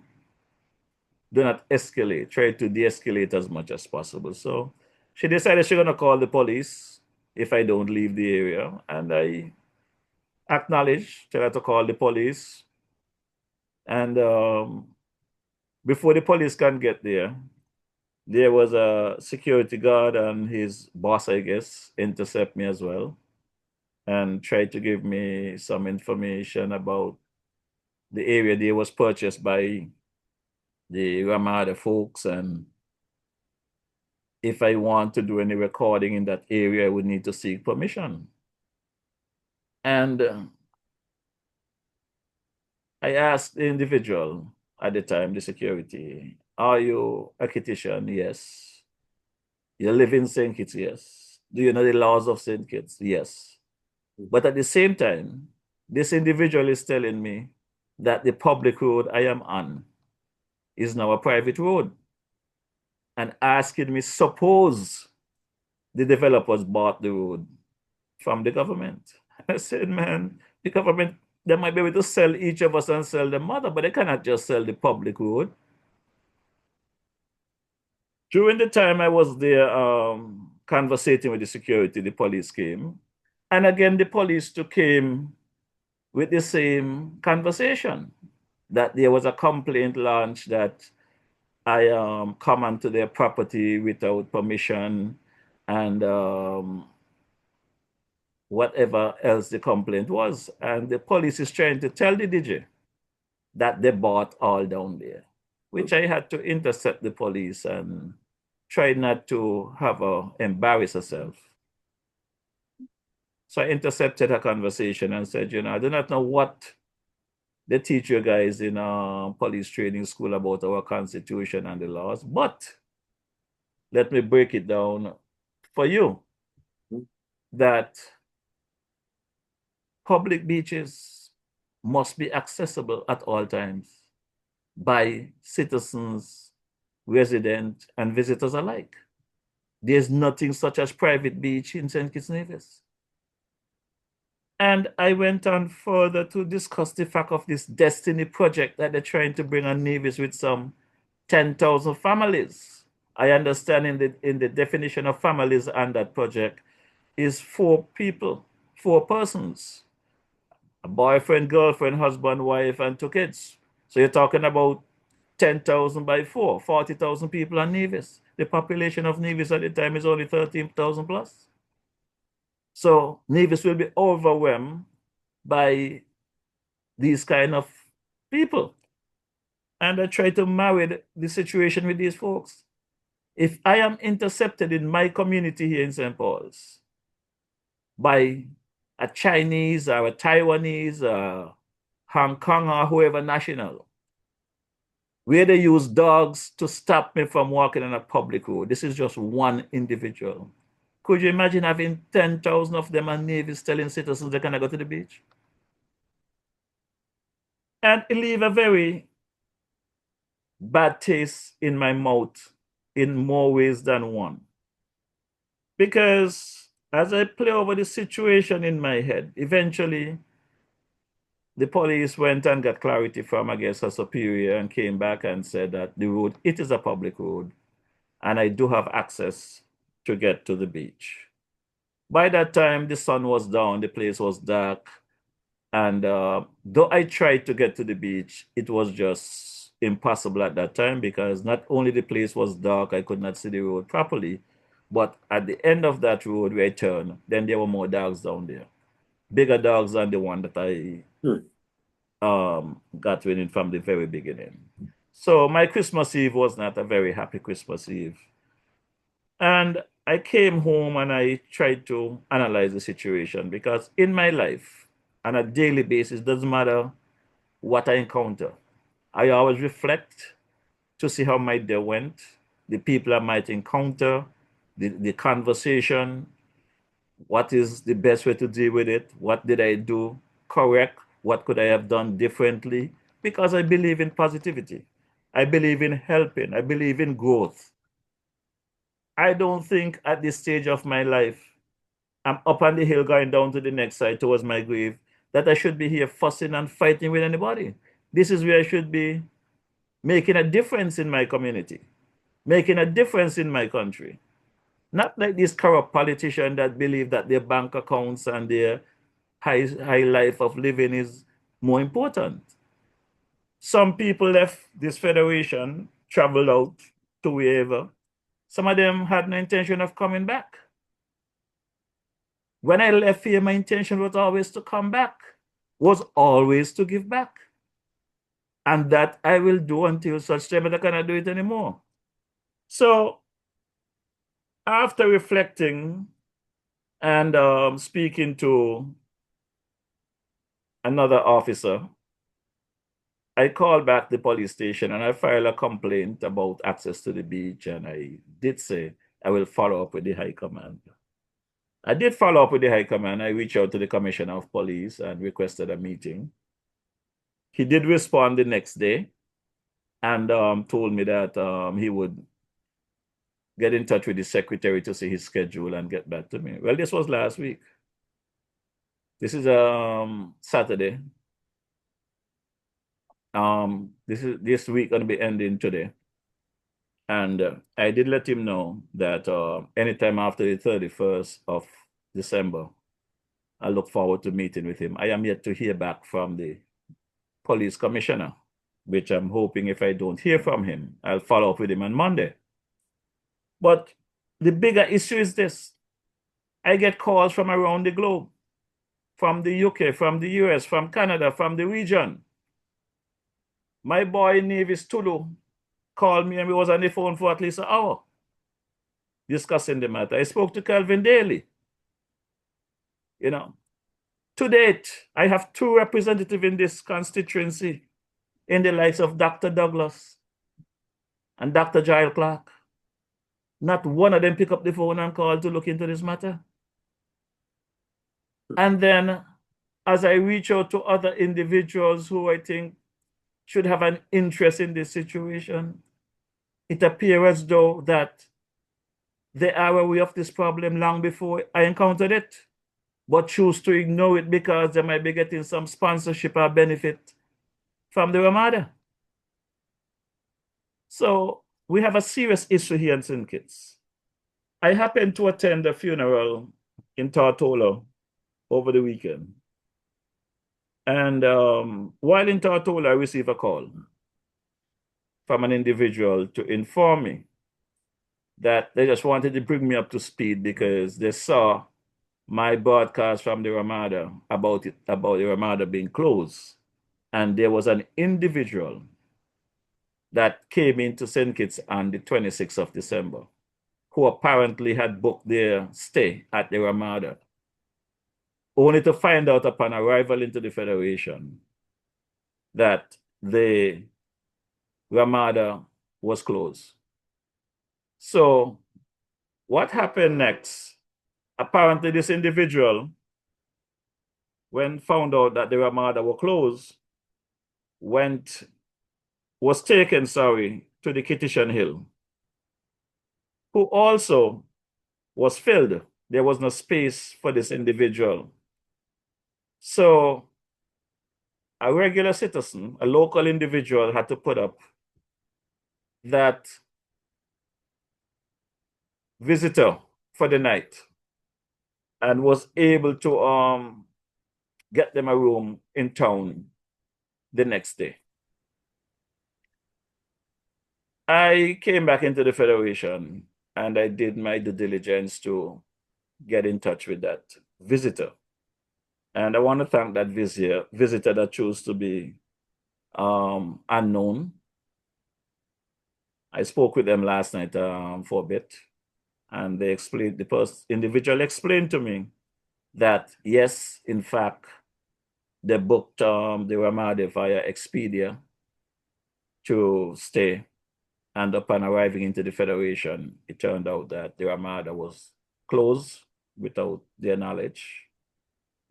do not escalate, try to de-escalate as much as possible. So she decided she's gonna call the police if I don't leave the area. And I acknowledged, tell her to call the police. And before the police can get there was a security guard and his boss, I guess, intercept me as well and tried to give me some information about the area there was purchased by the Ramada folks, and if I want to do any recording in that area, I would need to seek permission. And I asked the individual at the time, the security, are you a Kittitian? Yes. You live in St. Kitts? Yes. Do you know the laws of St. Kitts? Yes. But at the same time, this individual is telling me that the public road I am on is now a private road, and asking me, suppose the developers bought the road from the government. I said, man, the government they might be able to sell each of us and sell the mother, but they cannot just sell the public road. During the time I was there conversating with the security, the police came. And again, the police too came with the same conversation, that there was a complaint launched that I come onto their property without permission, and whatever else the complaint was. And the police is trying to tell the DJ that they bought all down there, which I had to intercept the police and try not to have her embarrass herself. So I intercepted her conversation and said, you know, I do not know what they teach you guys in police training school about our constitution and the laws, but let me break it down for you that public beaches must be accessible at all times by citizens, residents, and visitors alike. There's nothing such as private beach in St. Kitts Nevis. And I went on further to discuss the fact of this Destiny project that they're trying to bring on Nevis with some 10,000 families. I understand in the definition of families on that project is 4 people, 4 persons, a boyfriend, girlfriend, husband, wife, and 2 kids. So you're talking about 10,000 by 4, 40,000 people on Nevis. The population of Nevis at the time is only 13,000 plus. So Nevis will be overwhelmed by these kind of people. And I try to marry the situation with these folks. If I am intercepted in my community here in St. Paul's by a Chinese or a Taiwanese or Hong Kong or whoever national, where they use dogs to stop me from walking on a public road, this is just one individual. Could you imagine having 10,000 of them on Nevis telling citizens they cannot go to the beach? And it leave a very bad taste in my mouth in more ways than one. Because as I play over the situation in my head, eventually the police went and got clarity from, I guess, a superior and came back and said that the road, it is a public road, and I do have access to get to the beach. By that time, the sun was down, the place was dark, and though I tried to get to the beach, it was just impossible at that time because not only the place was dark, I could not see the road properly, but at the end of that road where I turned, then there were more dogs down there. Bigger dogs than the one that I got winning from the very beginning. So my Christmas Eve was not a very happy Christmas Eve. And I came home and I tried to analyze the situation because in my life, on a daily basis, doesn't matter what I encounter, I always reflect to see how my day went, the people I might encounter, the conversation, what is the best way to deal with it, what did I do correct, what could I have done differently, because I believe in positivity. I believe in helping. I believe in growth. I don't think at this stage of my life, I'm up on the hill going down to the next side towards my grave, that I should be here fussing and fighting with anybody. This is where I should be making a difference in my community, making a difference in my country. Not like these corrupt politicians that believe that their bank accounts and their high life of living is more important. Some people left this federation, traveled out to wherever. Some of them had no intention of coming back. When I left here, my intention was always to come back, was always to give back. And that I will do until such time that I cannot do it anymore. So after reflecting and speaking to another officer, I called back the police station and I filed a complaint about access to the beach. And I did say I will follow up with the high command. I did follow up with the high command. I reached out to the commissioner of police and requested a meeting. He did respond the next day and told me that he would get in touch with the secretary to see his schedule and get back to me. Well, this was last week. This is Saturday. this week gonna be ending today. And I did let him know that anytime after the 31st of December, I look forward to meeting with him. I am yet to hear back from the police commissioner, which I'm hoping if I don't hear from him, I'll follow up with him on Monday. But the bigger issue is this. I get calls from around the globe, from the UK, from the US, from Canada, from the region. My boy Nevis Tulu called me and we was on the phone for at least an hour discussing the matter. I spoke to Calvin Daly. You know, to date, I have 2 representatives in this constituency in the likes of Dr. Douglas and Dr. Giles Clark. Not one of them pick up the phone and call to look into this matter. And then as I reach out to other individuals who I think should have an interest in this situation, it appears as though that they are aware of this problem long before I encountered it, but choose to ignore it because they might be getting some sponsorship or benefit from the Ramada. So we have a serious issue here in St. Kitts. I happened to attend a funeral in Tortola over the weekend. And while in Tortola, I received a call from an individual to inform me that they just wanted to bring me up to speed because they saw my broadcast from the Ramada about the Ramada being closed. And there was an individual that came into St. Kitts on the 26th of December who apparently had booked their stay at the Ramada, only to find out upon arrival into the Federation that the Ramada was closed. So what happened next? Apparently this individual, when found out that the Ramada were closed, was taken, to the Kitishan Hill, who also was filled. There was no space for this individual. So a regular citizen, a local individual, had to put up that visitor for the night and was able to get them a room in town the next day. I came back into the Federation and I did my due diligence to get in touch with that visitor. And I want to thank that visitor that chose to be unknown. I spoke with them last night for a bit, and they explained, the individual explained to me that yes, in fact, they booked the Ramada via Expedia to stay, and upon arriving into the Federation, it turned out that the Ramada was closed without their knowledge,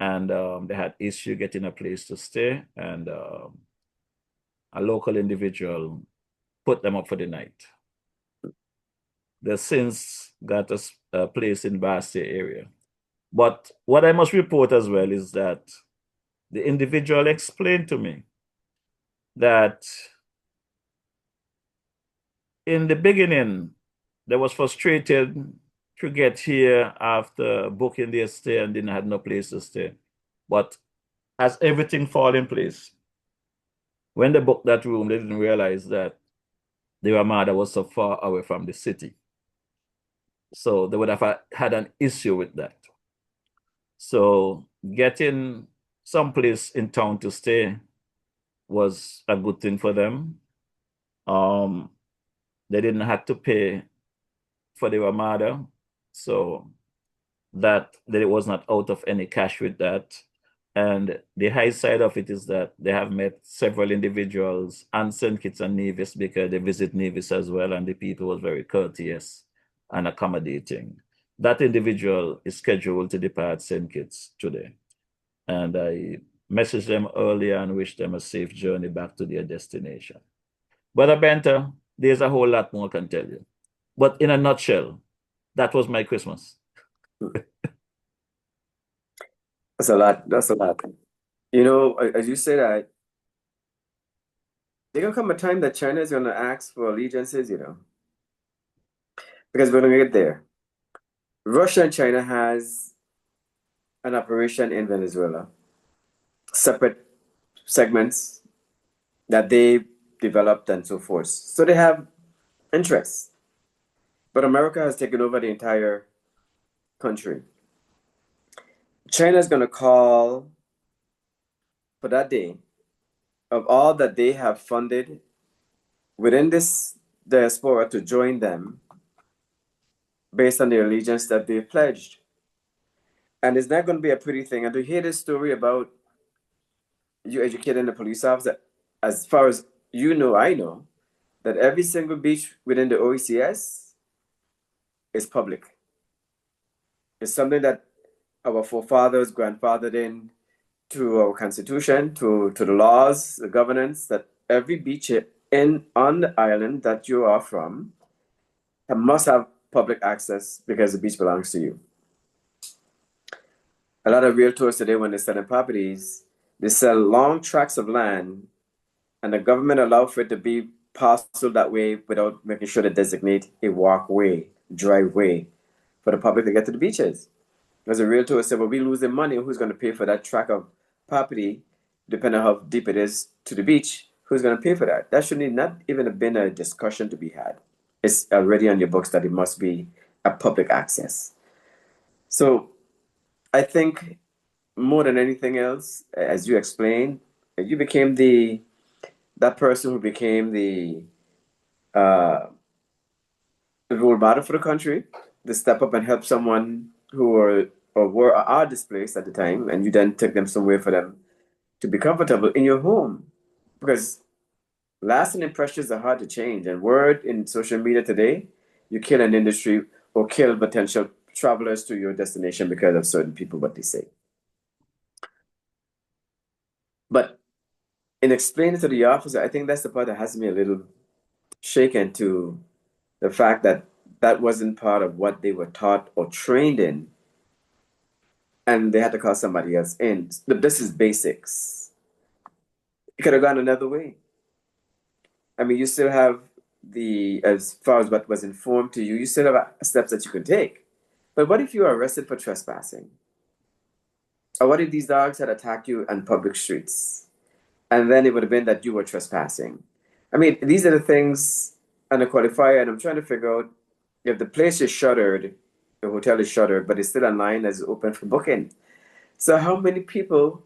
and they had issue getting a place to stay, and a local individual put them up for the night. They've since got a place in Basti area. But what I must report as well is that the individual explained to me that in the beginning, they was frustrated to get here after booking their stay and didn't have no place to stay. But as everything fall in place, when they booked that room, they didn't realize that the Ramada was so far away from the city. So they would have had an issue with that. So getting someplace in town to stay was a good thing for them. They didn't have to pay for the Ramada, so that it was not out of any cash with that. And the high side of it is that they have met several individuals and St. Kitts and Nevis because they visit Nevis as well, and the people was very courteous and accommodating. That individual is scheduled to depart St. Kitts today. And I messaged them earlier and wished them a safe journey back to their destination. Brother Benter, there's a whole lot more I can tell you. But in a nutshell, that was my Christmas. That's a lot. That's a lot. You know, as you say that, There's gonna come a time that China is gonna ask for allegiances, because we're gonna get there. Russia and China has an operation in Venezuela, separate segments that they developed and so forth. So they have interests. But America has taken over the entire country. China is going to call for that day of all that they have funded within this diaspora to join them based on the allegiance that they pledged. And it's not going to be a pretty thing. And to hear this story about you educating the police officer, as far as I know, that every single beach within the OECS is public. It's something that our forefathers grandfathered in to our constitution, to the laws, the governance, that every beach on the island that you are from must have public access because the beach belongs to you. A lot of realtors today, when they're selling properties, they sell long tracts of land, and the government allow for it to be parceled that way without making sure to designate a walkway, driveway for the public to get to the beaches. As a realtor said, well, we're losing money. Who's going to pay for that tract of property, depending on how deep it is to the beach? Who's going to pay for that? That shouldn't not even have been a discussion to be had. It's already on your books that it must be a public access. So I think more than anything else, as you explained, you became that person who became the role model for the country, to step up and help someone who are displaced at the time, and you then take them somewhere for them to be comfortable in your home. Because lasting impressions are hard to change. And word in social media today, you kill an industry or kill potential travelers to your destination because of certain people, what they say. But in explaining to the officer, I think that's the part that has me a little shaken to the fact that that wasn't part of what they were taught or trained in, and they had to call somebody else in. This is basics. It could have gone another way. I mean, you still have as far as what was informed to you, you still have steps that you can take. But what if you are arrested for trespassing? Or what if these dogs had attacked you on public streets? And then it would have been that you were trespassing. I mean, these are the things and the qualifier, and I'm trying to figure out if the place is shuttered, the hotel is shuttered, but it's still online as open for booking. So how many people,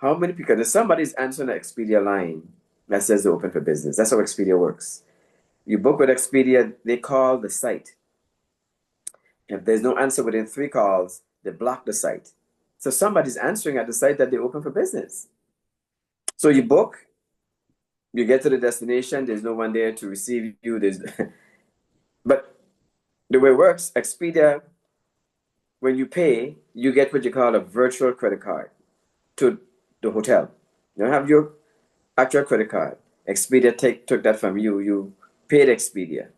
because somebody's answering the Expedia line that says they're open for business. That's how Expedia works. You book with Expedia, they call the site. If there's no answer within 3 calls, they block the site. So somebody's answering at the site that they're open for business. So you book, you get to the destination, there's no one there to receive you. But the way it works, Expedia, when you pay, you get what you call a virtual credit card to the hotel. You don't have your actual credit card. Expedia took that from you. You paid Expedia.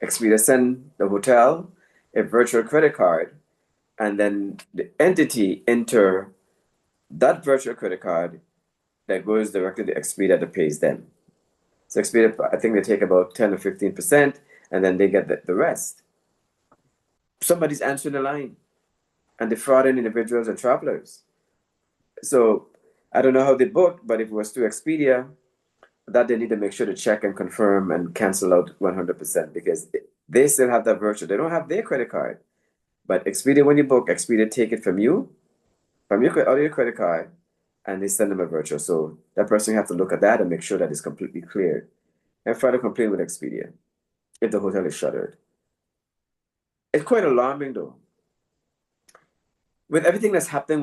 Expedia send the hotel a virtual credit card, and then the entity enter that virtual credit card that goes directly to Expedia that pays them. So Expedia, I think they take about 10 or 15%, and then they get the rest. Somebody's answering the line and defrauding individuals and travelers. So I don't know how they booked, but if it was through Expedia, that they need to make sure to check and confirm and cancel out 100% because they still have that virtual. They don't have their credit card. But Expedia, when you book, Expedia take it from you, out of your credit card, and they send them a virtual. So that person have to look at that and make sure that it's completely cleared. And file a complaint with Expedia if the hotel is shuttered. It's quite alarming though. With everything that's happening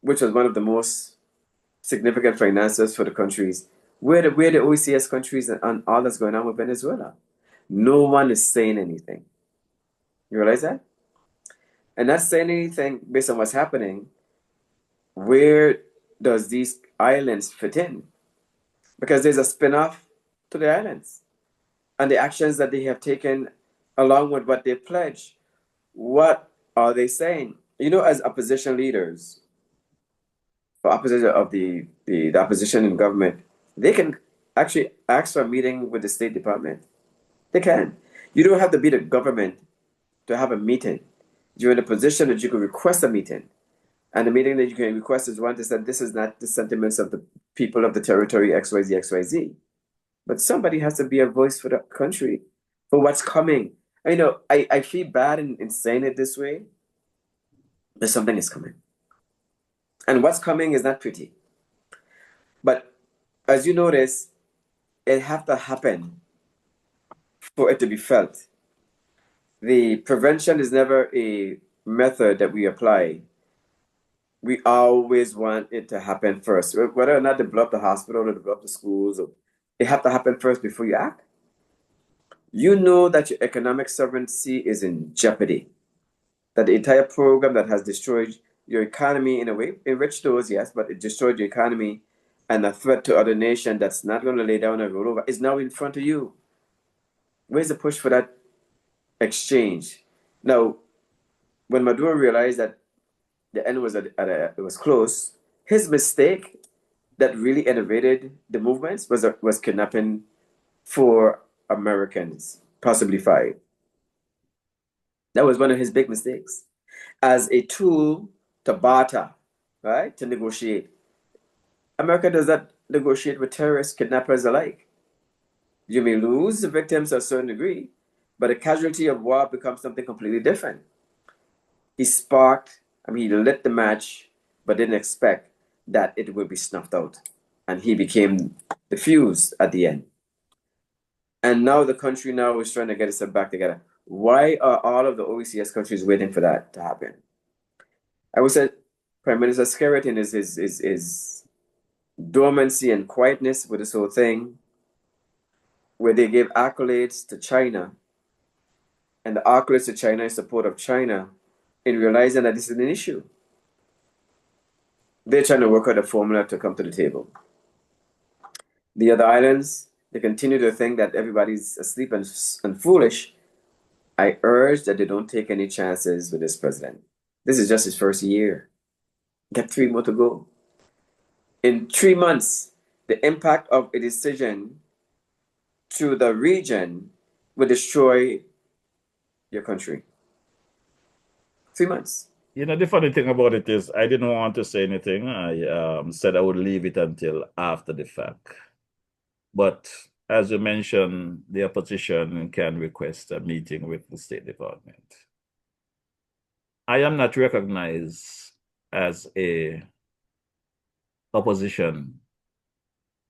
which was one of the most significant financiers for the countries, where the OECS countries and all that's going on with Venezuela. No one is saying anything. You realize that? And not saying anything based on what's happening. Where does these islands fit in? Because there's a spin-off to the islands and the actions that they have taken along with what they pledge. What are they saying? As opposition leaders, or opposition of the opposition in government, they can actually ask for a meeting with the State Department. They can. You don't have to be the government to have a meeting. You're in a position that you can request a meeting. And the meeting that you can request is one that said, this is not the sentiments of the people of the territory XYZ, XYZ. But somebody has to be a voice for the country, for what's coming. I feel bad in saying it this way, but something is coming. And what's coming is not pretty. But as you notice, it have to happen for it to be felt. The prevention is never a method that we apply. We always want it to happen first. Whether or not they blow up the hospital or they blow up the schools, it have to happen first before you act. You know that your economic sovereignty is in jeopardy. That the entire program that has destroyed your economy in a way, enriched those, yes, but it destroyed your economy, and a threat to other nation that's not going to lay down and roll over is now in front of you. Where's the push for that exchange? Now, when Maduro realized that the end was it was close, his mistake that really innovated the movements was kidnapping 4 Americans, possibly 5. That was one of his big mistakes, as a tool to barter, right? To negotiate. America does not negotiate with terrorists, kidnappers alike. You may lose the victims to a certain degree, but a casualty of war becomes something completely different. He lit the match, but didn't expect that it would be snuffed out. And he became the fuse at the end. And now the country now is trying to get itself back together. Why are all of the OECS countries waiting for that to happen? I would say Prime Minister Skeleton is dormancy and quietness with this whole thing, where they gave accolades to China, and the accolades to China in support of China, in realizing that this is an issue. They're trying to work out a formula to come to the table. The other islands, they continue to think that everybody's asleep and foolish. I urge that they don't take any chances with this president. This is just his first year. Got 3 more to go. In 3 months, the impact of a decision to the region will destroy your country. 3 months. The funny thing about it is I didn't want to say anything. I said I would leave it until after the fact. But as you mentioned, the opposition can request a meeting with the State Department. I am not recognized as a opposition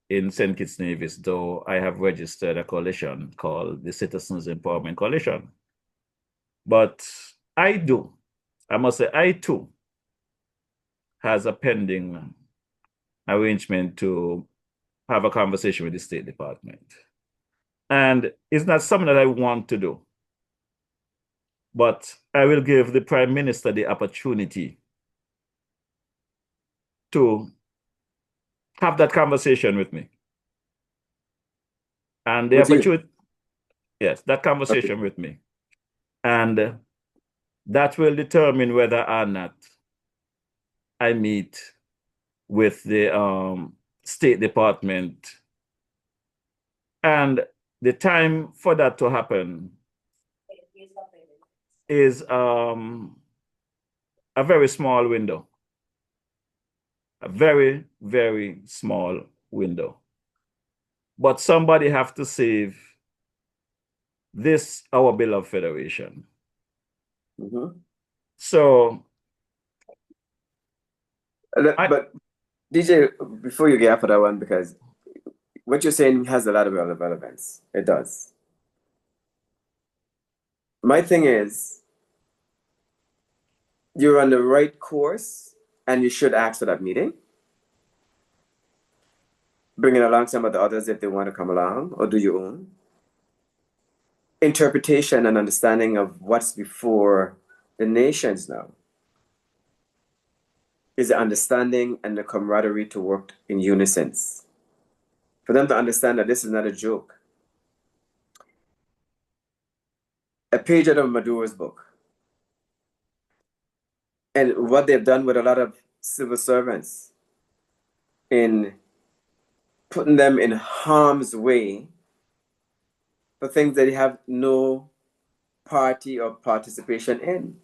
in St. Kitts Nevis, though I have registered a coalition called the Citizens Empowerment Coalition. But I must say, I too has a pending arrangement to have a conversation with the State Department. And it's not something that I want to do, but I will give the Prime Minister the opportunity to have that conversation with me. And the opportunity, yes, that conversation with me. And that will determine whether or not I meet with the State Department. And the time for that to happen is a very small window. A very, very small window. But somebody have to save this, our beloved Federation. Mm-hmm. So, but DJ, before you get after that one, because what you're saying has a lot of relevance. It does. My thing is, you're on the right course, and you should ask for that meeting. Bringing along some of the others if they want to come along, or do your own. Interpretation and understanding of what's before the nations now is the understanding and the camaraderie to work in unison. For them to understand that this is not a joke. A page out of Maduro's book. And what they've done with a lot of civil servants in putting them in harm's way for things that they have no party or participation in.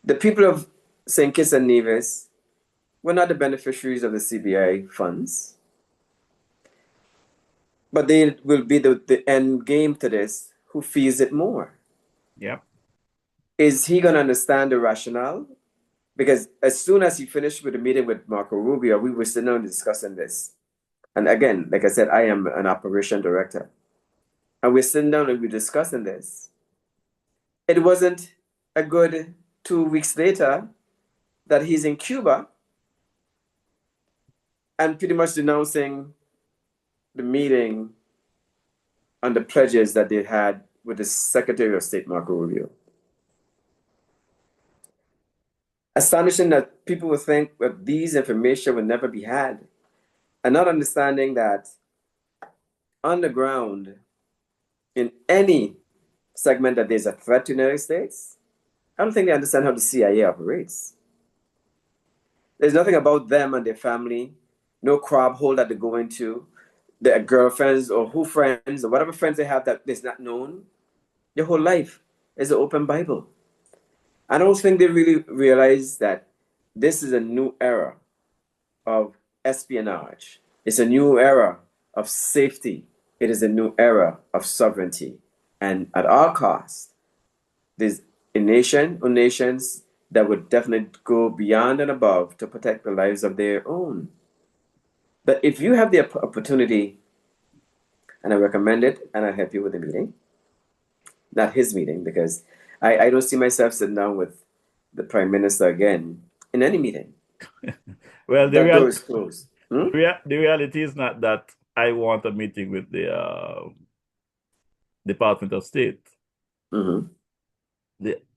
The people of St. Kitts and Nevis were not the beneficiaries of the CBI funds, but they will be the end game to this. Who feels it more? Yep. Is he going to understand the rationale? Because as soon as he finished with the meeting with Marco Rubio, we were sitting down discussing this. And again, like I said, I am an operation director. And we're sitting down and we're discussing this. It wasn't a good 2 weeks later that he's in Cuba and pretty much denouncing the meeting and the pledges that they had with the Secretary of State, Marco Rubio. Astonishing that people would think that these information would never be had, and not understanding that on the ground, in any segment that there's a threat to the United States, I don't think they understand how the CIA operates. There's nothing about them and their family, no crab hole that they go into, their girlfriends or who friends or whatever friends they have that is not known. Their whole life is an open Bible. I don't think they really realize that this is a new era of espionage. It's a new era of safety. It is a new era of sovereignty. And at all costs, there's a nation or nations that would definitely go beyond and above to protect the lives of their own. But if you have the opportunity, and I recommend it, and I help you with the meeting, not his meeting, because I don't see myself sitting down with the Prime Minister again in any meeting. Well, that door is closed. The reality is not that I want a meeting with the Department of State. Mm-hmm.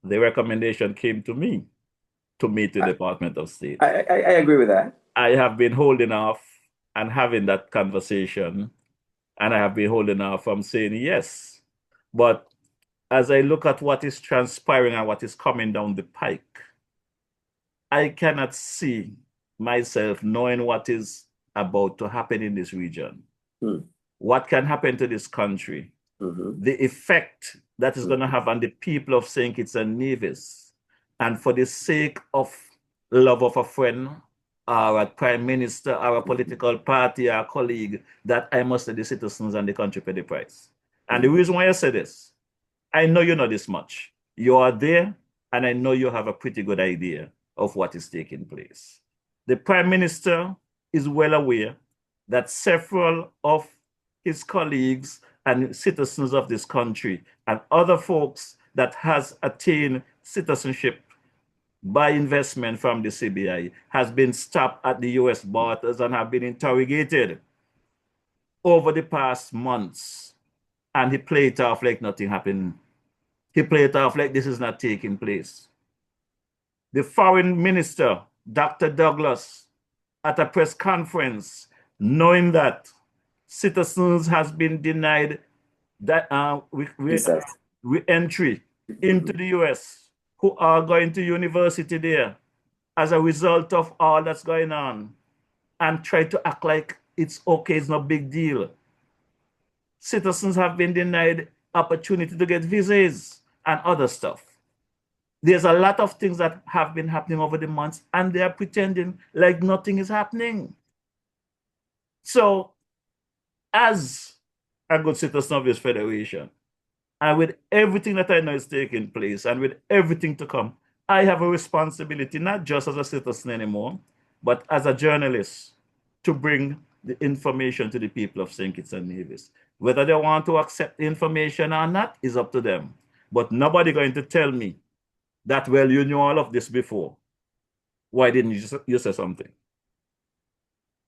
The recommendation came to me to meet the Department of State. I agree with that. I have been holding off and having that conversation, and I have been holding off from saying yes. But as I look at what is transpiring and what is coming down the pike, I cannot see myself knowing what is about to happen in this region. What can happen to this country, the effect that is going to have on the people of St. Kitts and Nevis, and for the sake of love of a friend or a prime minister or a political party or a colleague, that I must let the citizens and the country pay the price. And the reason why I say this, I know you know this much. You are there, and I know you have a pretty good idea of what is taking place. The prime minister is well aware that several of his colleagues and citizens of this country and other folks that has attained citizenship by investment from the CBI has been stopped at the US borders and have been interrogated over the past months. And he played it off like nothing happened. He played it off like this is not taking place. The foreign minister, Dr. Douglas, at a press conference, knowing that citizens has been denied that re-entry into the US, who are going to university there as a result of all that's going on, and try to act like it's okay, it's no big deal. Citizens have been denied opportunity to get visas and other stuff. There's a lot of things that have been happening over the months, and they're pretending like nothing is happening. So, as a good citizen of this federation, and with everything that I know is taking place, and with everything to come, I have a responsibility, not just as a citizen anymore, but as a journalist, to bring the information to the people of St. Kitts and Nevis. Whether they want to accept the information or not is up to them. But nobody going to tell me that, well, you knew all of this before. Why didn't you say something?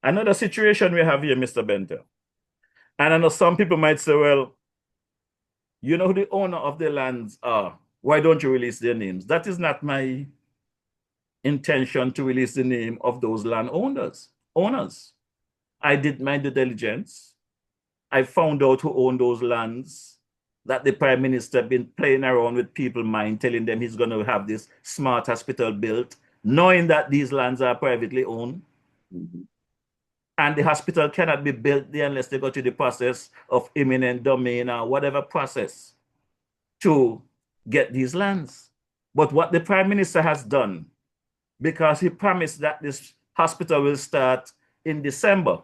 Another situation we have here, Mr. Benter. And I know some people might say, well, you know who the owner of the lands are. Why don't you release their names? That is not my intention, to release the name of those landowners. I did my due diligence. I found out who owned those lands, that the prime minister been playing around with people's mind, telling them he's going to have this smart hospital built, knowing that these lands are privately owned. And the hospital cannot be built there unless they go through the process of eminent domain or whatever process to get these lands. But what the Prime Minister has done, because he promised that this hospital will start in December,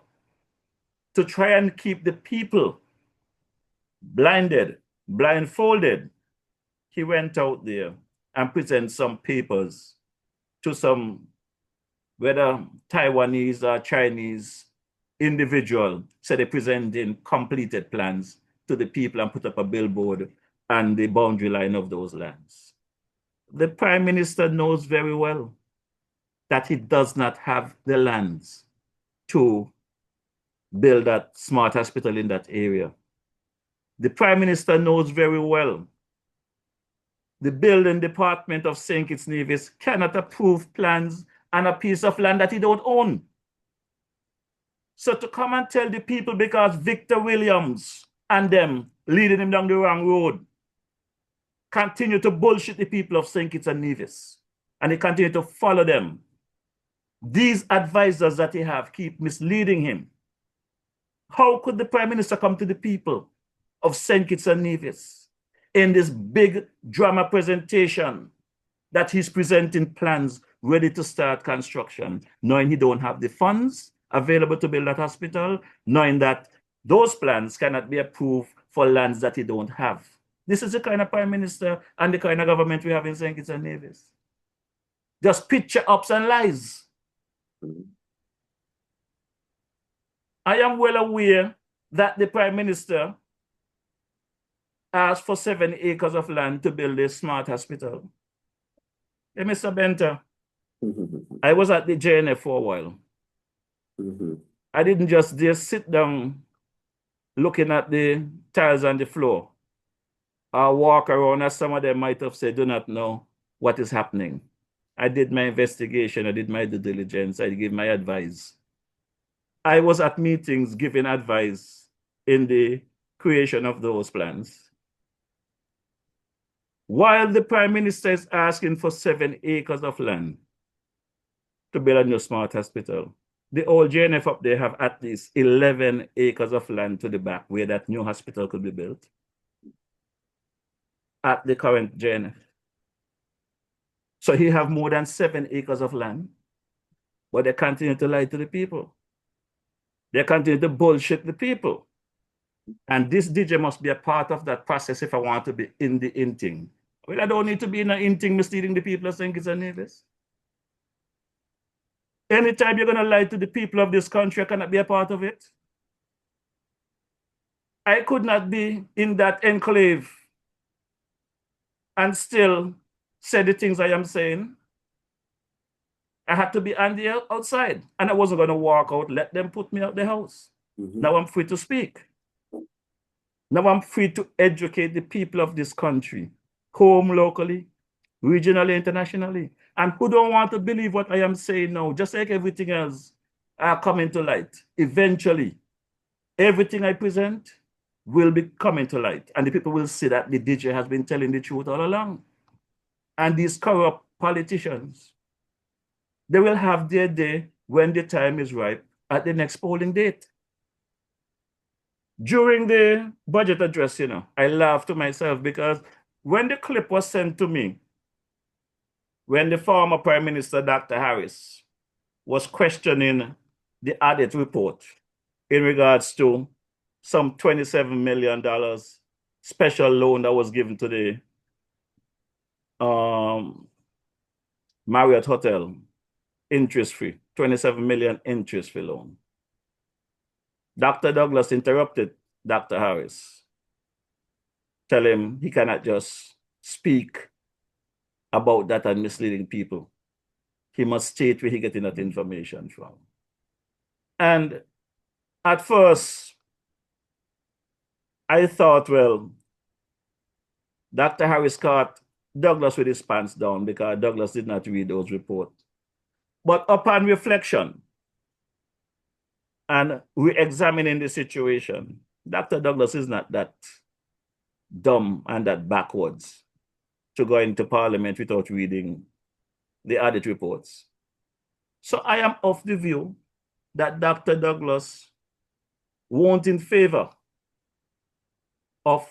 to try and keep the people blindfolded, he went out there and presented some papers to some, whether Taiwanese or Chinese individual, said they presenting completed plans to the people and put up a billboard and the boundary line of those lands. The Prime Minister knows very well that he does not have the lands to build that smart hospital in that area. The Prime Minister knows very well the building department of St. Kitts Nevis cannot approve plans on a piece of land that he don't own. So to come and tell the people because Victor Williams and them leading him down the wrong road, continue to bullshit the people of St. Kitts and Nevis, and he continue to follow them. These advisors that he have keep misleading him. How could the Prime Minister come to the people of St. Kitts and Nevis in this big drama presentation that he's presenting plans ready to start construction, knowing he don't have the funds available to build that hospital, knowing that those plans cannot be approved for lands that he don't have? This is the kind of Prime Minister and the kind of government we have in St. Kitts and Nevis. Just picture ups and lies. I am well aware that the Prime Minister asked for 7 acres of land to build a smart hospital. Hey, Mr. Benter, I was at the JNF for a while. I didn't just sit down looking at the tiles on the floor or walk around, as some of them might have said, do not know what is happening. I did my investigation, I did my due diligence, I gave my advice. I was at meetings giving advice in the creation of those plans. While the Prime Minister is asking for 7 acres of land to build a new smart hospital, the old JNF up there have at least 11 acres of land to the back where that new hospital could be built at the current JNF. So he have more than 7 acres of land, but they continue to lie to the people. They continue to bullshit the people. And this DJ must be a part of that process if I want to be in the inting. Well, I don't need to be in an inting misleading the people of St. Kitts and Nevis. Anytime you're going to lie to the people of this country, I cannot be a part of it. I could not be in that enclave and still say the things I am saying. I had to be on the outside, and I wasn't going to walk out, let them put me out the house. Now I'm free to speak. Now I'm free to educate the people of this country, home, locally, regionally, internationally. And who don't want to believe what I am saying now, just like everything else, are coming to light. Eventually, everything I present will be coming to light. And the people will see that the DJ has been telling the truth all along. And these corrupt politicians, they will have their day when the time is ripe at the next polling date. During the budget address, I laughed to myself because when the clip was sent to me, when the former Prime Minister, Dr. Harris, was questioning the audit report in regards to some $27 million special loan that was given to the Marriott Hotel, interest-free, 27 million interest-free loan. Dr. Douglas interrupted Dr. Harris, tell him he cannot just speak about that and misleading people. He must state where he getting that information from. And at first, I thought, well, Dr. Harris caught Douglas with his pants down because Douglas did not read those reports. But upon reflection and re-examining the situation, Dr. Douglas is not that dumb and that backwards to go into Parliament without reading the audit reports. So I am of the view that Dr. Douglas won't in favor of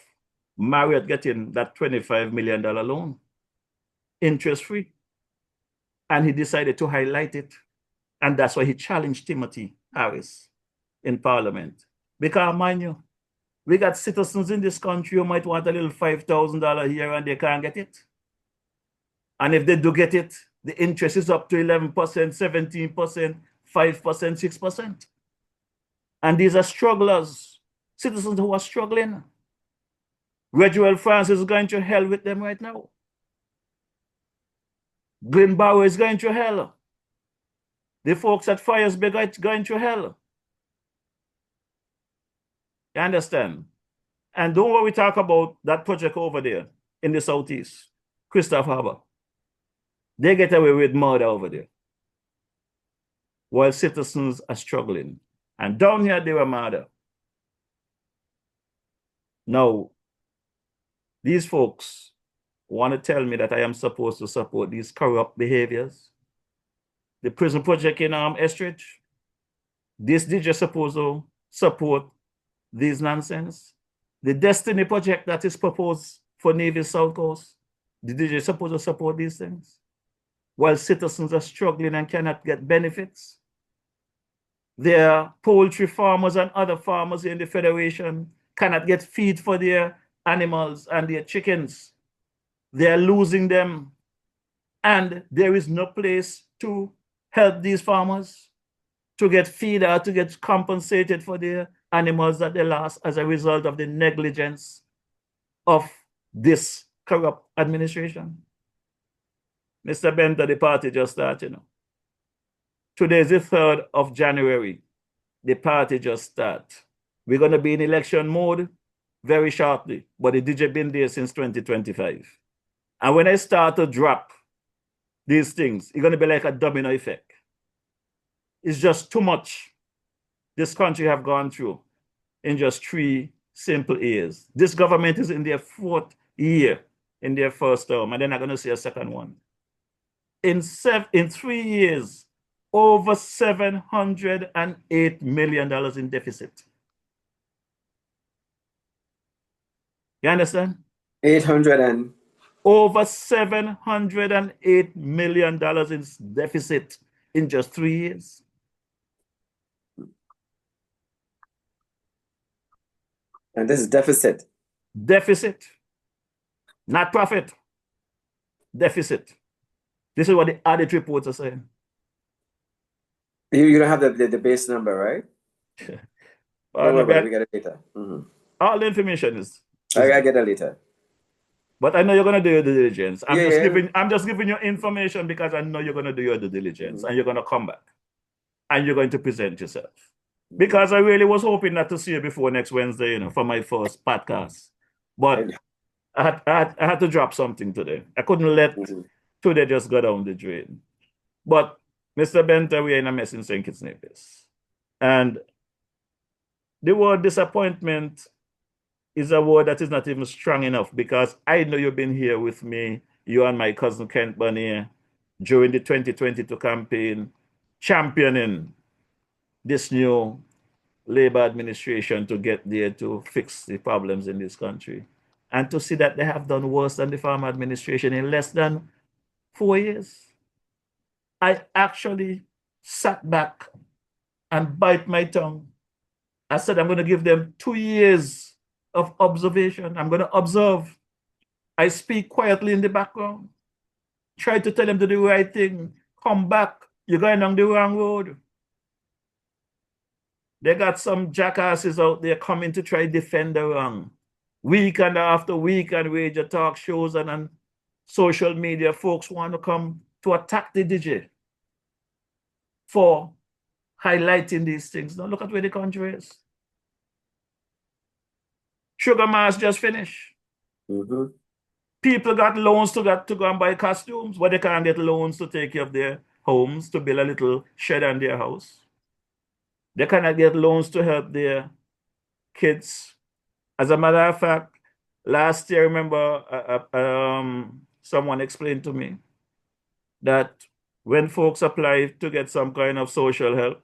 Marriott getting that $25 million loan, interest-free. And he decided to highlight it. And that's why he challenged Timothy Harris in Parliament. Because, mind you, we got citizens in this country who might want a little $5,000 here and they can't get it. And if they do get it, the interest is up to 11%, 17%, 5%, 6%. And these are strugglers, citizens who are struggling. Reginald Francis is going to hell with them right now. Glenn Bauer is going to hell. The folks at Firesby are going to hell. You understand? And don't worry, we talk about that project over there in the southeast, Christoph Harbour. They get away with murder over there, while citizens are struggling. And down here, they were murdered. Now, these folks want to tell me that I am supposed to support these corrupt behaviors. The prison project in Estridge, this DJ supposed to support these nonsense. The Destiny project that is proposed for Navy South Coast, the DJ supposed to support these things, while citizens are struggling and cannot get benefits. There are poultry farmers and other farmers in the Federation cannot get feed for their animals and their chickens. They are losing them, and there is no place to help these farmers to get feed or to get compensated for their animals that they lost as a result of the negligence of this corrupt administration. Mr. Benter, the party just started. Today is the 3rd of January. The party just started. We're going to be in election mode very shortly, but the DJ been there since 2025. And when I start to drop these things, it's going to be like a domino effect. It's just too much this country have gone through in just 3 simple years. This government is in their 4th year in their first term, and they're not going to see a second one. In 3 years, over $708 million in deficit. You understand? 800 and over $708 million in deficit in just 3 years. and this is deficit. Deficit, not profit. Deficit. This is what the audit reports are saying. You don't have the base number, right? Don't worry about it, we get it later. All the information is I get it later. But I know you're going to do your due diligence. I'm Yeah. just giving you information because I know you're going to do your due diligence and you're going to come back and you're going to present yourself. Because I really was hoping not to see you before next Wednesday, for my first podcast. But I had to drop something today. I couldn't let today just go down the drain. But Mr. Benter, we are in a mess in St. Kitts Nevis. And the word disappointment is a word that is not even strong enough, because I know you've been here with me, you and my cousin Kent Bonnier, during the 2022 campaign, championing this new Labour administration to get there to fix the problems in this country. And to see that they have done worse than the former administration in less than 4 years. I actually sat back and bite my tongue. I said, I'm going to give them 2 years of observation. I'm going to observe. I speak quietly in the background. Try to tell them to do the right thing. Come back. You're going on the wrong road. They got some jackasses out there coming to try to defend the wrong. Week and after week and radio talk shows and on social media, folks want to come to attack the DJ for highlighting these things. Now look at where the country is. Sugar Mass just finished. People got loans to go and buy costumes, but they can't get loans to take care of their homes, to build a little shed on their house. They cannot get loans to help their kids. As a matter of fact, last year, I remember someone explained to me that when folks apply to get some kind of social help,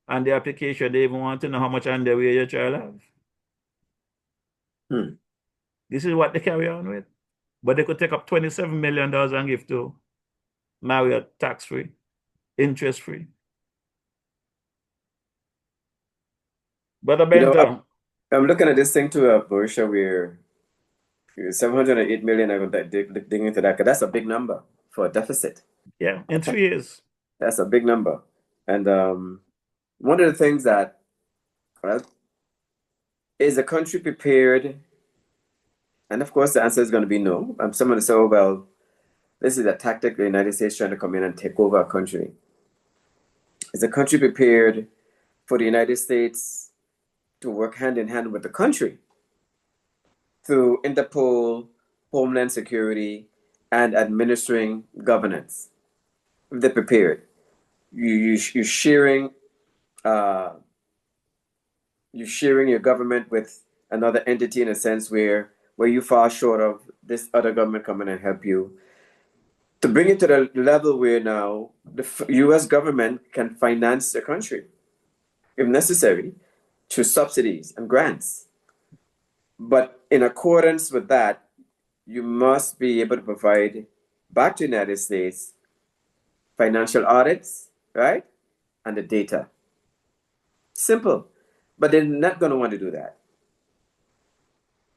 And the application, they even want to know how much underwear your child have. Hmm. This is what they carry on with. But they could take up $27 million and give to Marriott tax-free, interest-free. Brother You know, Bento, I'm looking at this thing too, Marisha, where 708 million, I'm digging into that, because that's a big number for a deficit. yeah, in 3 years. That's a big number. And one of the things that, well, is the country prepared? And of course, the answer is going to be no. Someone will say, oh, well, this is a tactic the United States trying to come in and take over a country. Is the country prepared for the United States to work hand in hand with the country through Interpol, Homeland Security, and administering governance? If they're prepared, you're sharing your government with another entity in a sense where you fall short of this other government coming and help you to bring it to the level where now the U.S. government can finance the country, if necessary, through subsidies and grants. But in accordance with that, you must be able to provide back to the United States financial audits, right? And the data. Simple. But they're not going to want to do that.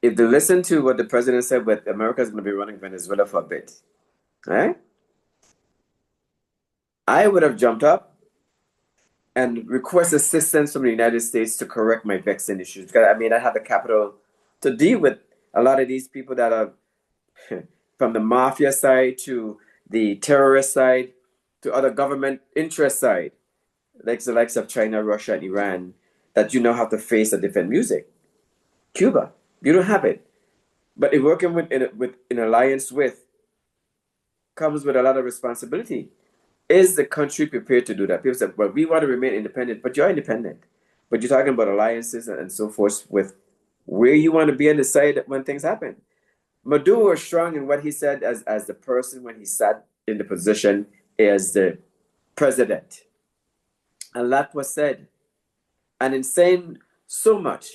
If they listen to what the president said, but America is going to be running Venezuela for a bit, right? I would have jumped up and request assistance from the United States to correct my vexing issues. Because I have the capital to deal with a lot of these people that are from the mafia side to the terrorist side to other government interest side, like the likes of China, Russia, and Iran, that you now have to face a different music. Cuba, you don't have it. But in working with in alliance with comes with a lot of responsibility. Is the country prepared to do that? People say, well, we want to remain independent, but you're independent. But you're talking about alliances and so forth with where you want to be on the side when things happen. Maduro was strong in what he said as the person when he sat in the position as the president. A lot was said. And in saying so much,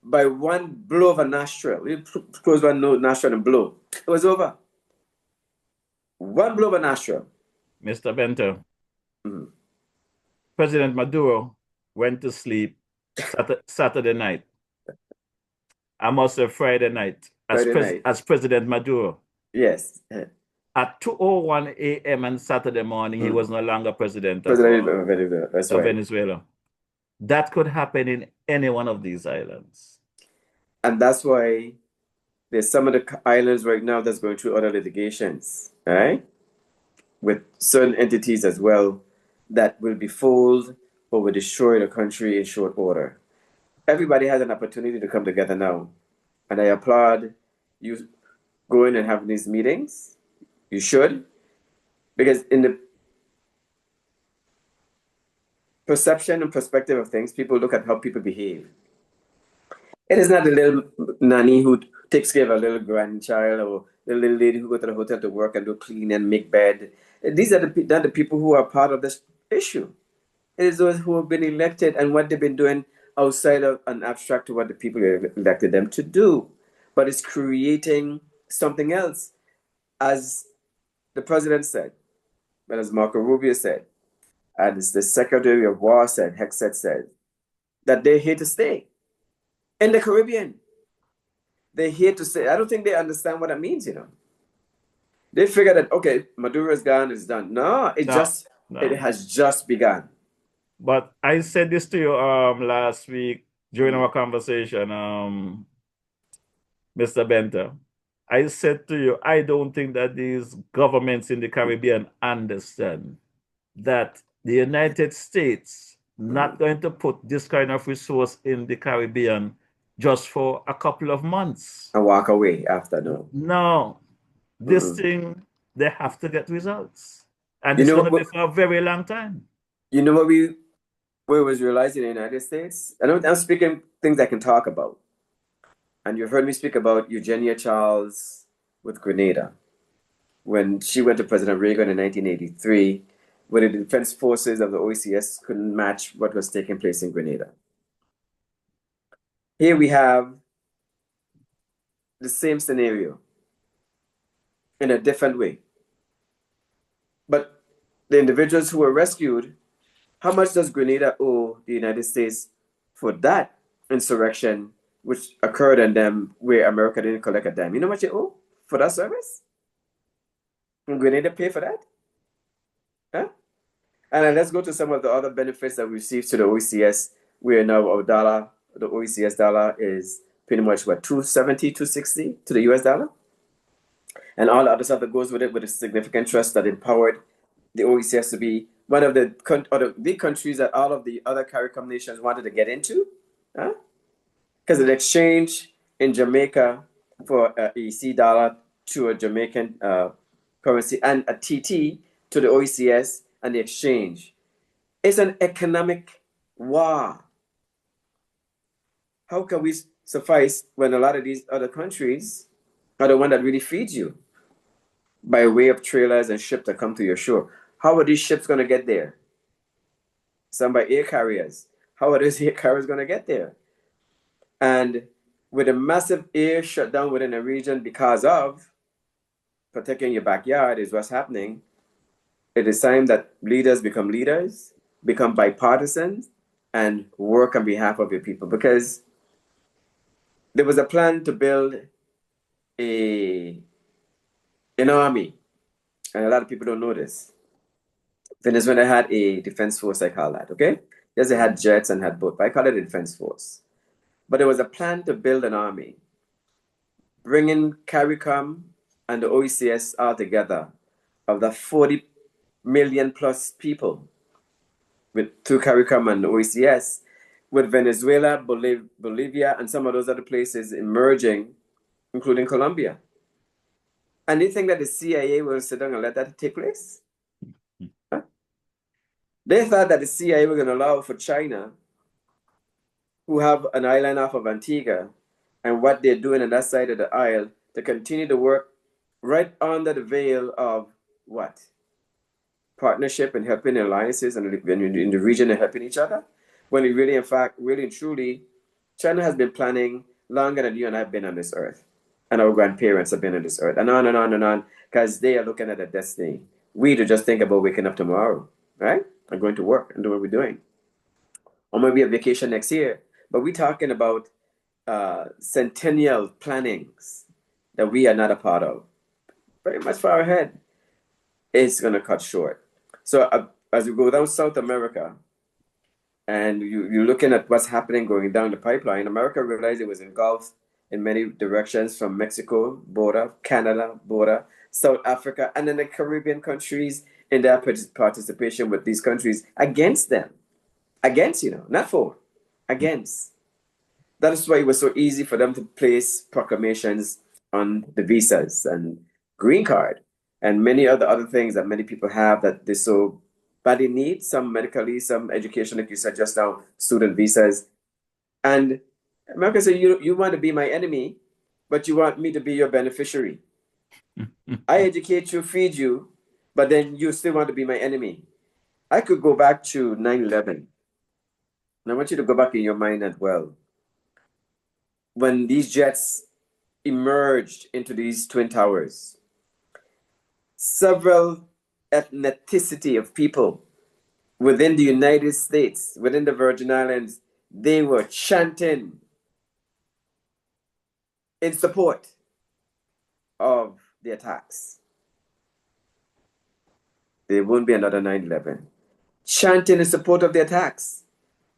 by one blow of a nostril, you close one nostril and blow, it was over. One blow of a nostril. Mr. Bento, Mhm. President Maduro went to sleep Saturday night. I must say Friday night Friday night. as President Maduro. Yes. At 2:01 a.m. on Saturday morning, he was no longer president President of Venezuela. That's of right. Venezuela. That could happen in any one of these islands. And that's why there's some of the islands right now that's going through other litigations, right? With certain entities as well that will be fooled or will destroy the country in short order. Everybody has an opportunity to come together now. And I applaud you going and having these meetings. You should. Because in the perception and perspective of things, people look at how people behave. It is not the little nanny who takes care of a little grandchild or the little lady who go to the hotel to work and do clean and make bed. These are not the people who are part of this issue. It is those who have been elected and what they've been doing outside of an abstract to what the people elected them to do. But it's creating something else. As the president said, and as Marco Rubio said, and as the Secretary of War said, Hexet said, that they're here to stay in the Caribbean. They're here to stay. I don't think they understand what that means, They figure that, okay, Maduro is gone, it's done. No, it has just begun. But I said this to you last week during our conversation, Mr. Bento. I said to you, I don't think that these governments in the Caribbean understand that the United States not going to put this kind of resource in the Caribbean just for a couple of months. And walk away after, no. No, this thing, they have to get results. And You it's know going to be what- for a very long time. You know what we was realizing in the United States? I'm speaking things I can talk about. And you've heard me speak about Eugenia Charles with Grenada. When she went to President Reagan in 1983, where the defense forces of the OECS couldn't match what was taking place in Grenada. Here we have the same scenario in a different way. But the individuals who were rescued, how much does Grenada owe the United States for that insurrection which occurred in them where America didn't collect a dime? You know how much they owe for that service? And Grenada pay for that? Huh? And then let's go to some of the other benefits that we received to the OECS, where now our dollar, the OECS dollar is pretty much what, 270, 260 to the US dollar? And all the other stuff that goes with it, with a significant trust that empowered the OECS to be one of the big countries that all of the other CARICOM nations wanted to get into. Because an exchange in Jamaica for a EC dollar to a Jamaican currency and a TT to the OECS and the exchange is an economic war. How can we suffice when a lot of these other countries are the one that really feeds you by way of trailers and ships that come to your shore? How are these ships going to get there? Some by air carriers. How are those air carriers going to get there? And with a massive air shutdown within a region because of protecting your backyard is what's happening. It is time that leaders, become bipartisans, and work on behalf of your people. Because there was a plan to build an army, and a lot of people don't know this. Venezuela had a defense force, I call that, okay? Yes, they had jets and had boats, but I call it a defense force. But there was a plan to build an army, bringing CARICOM and the OECS all together, of the 40 million plus people through CARICOM and the OECS, with Venezuela, Bolivia, and some of those other places emerging, including Colombia. And you think that the CIA will sit down and let that take place? Huh? They thought that the CIA were going to allow for China, who have an island off of Antigua, and what they're doing on that side of the isle, to continue to work right under the veil of what? Partnership and helping alliances and in the region and helping each other. When it really, in fact, really and truly, China has been planning longer than you and I have been on this earth. And our grandparents have been on this earth. And on and on and on, because they are looking at a destiny. We to just think about waking up tomorrow, right? And going to work and doing what we're doing. Or maybe a vacation next year. But we're talking about centennial plannings that we are not a part of. Very much far ahead. It's going to cut short. So as we go down South America, and you're looking at what's happening going down the pipeline, America realized it was engulfed in many directions, from Mexico border, Canada border, South Africa, and then the Caribbean countries in their participation with these countries against them. Against, not for, against. That is why it was so easy for them to place proclamations on the visas and green card and many other things that many people have that they so badly need, some medically, some education, like you said just now, student visas. And America said, you want to be my enemy, but you want me to be your beneficiary. I educate you, feed you, but then you still want to be my enemy. I could go back to 9/11. And I want you to go back in your mind as well. When these jets emerged into these Twin Towers, several ethnicity of people within the United States, within the Virgin Islands, they were chanting in support of the attacks. There won't be another 9/11. Chanting in support of the attacks.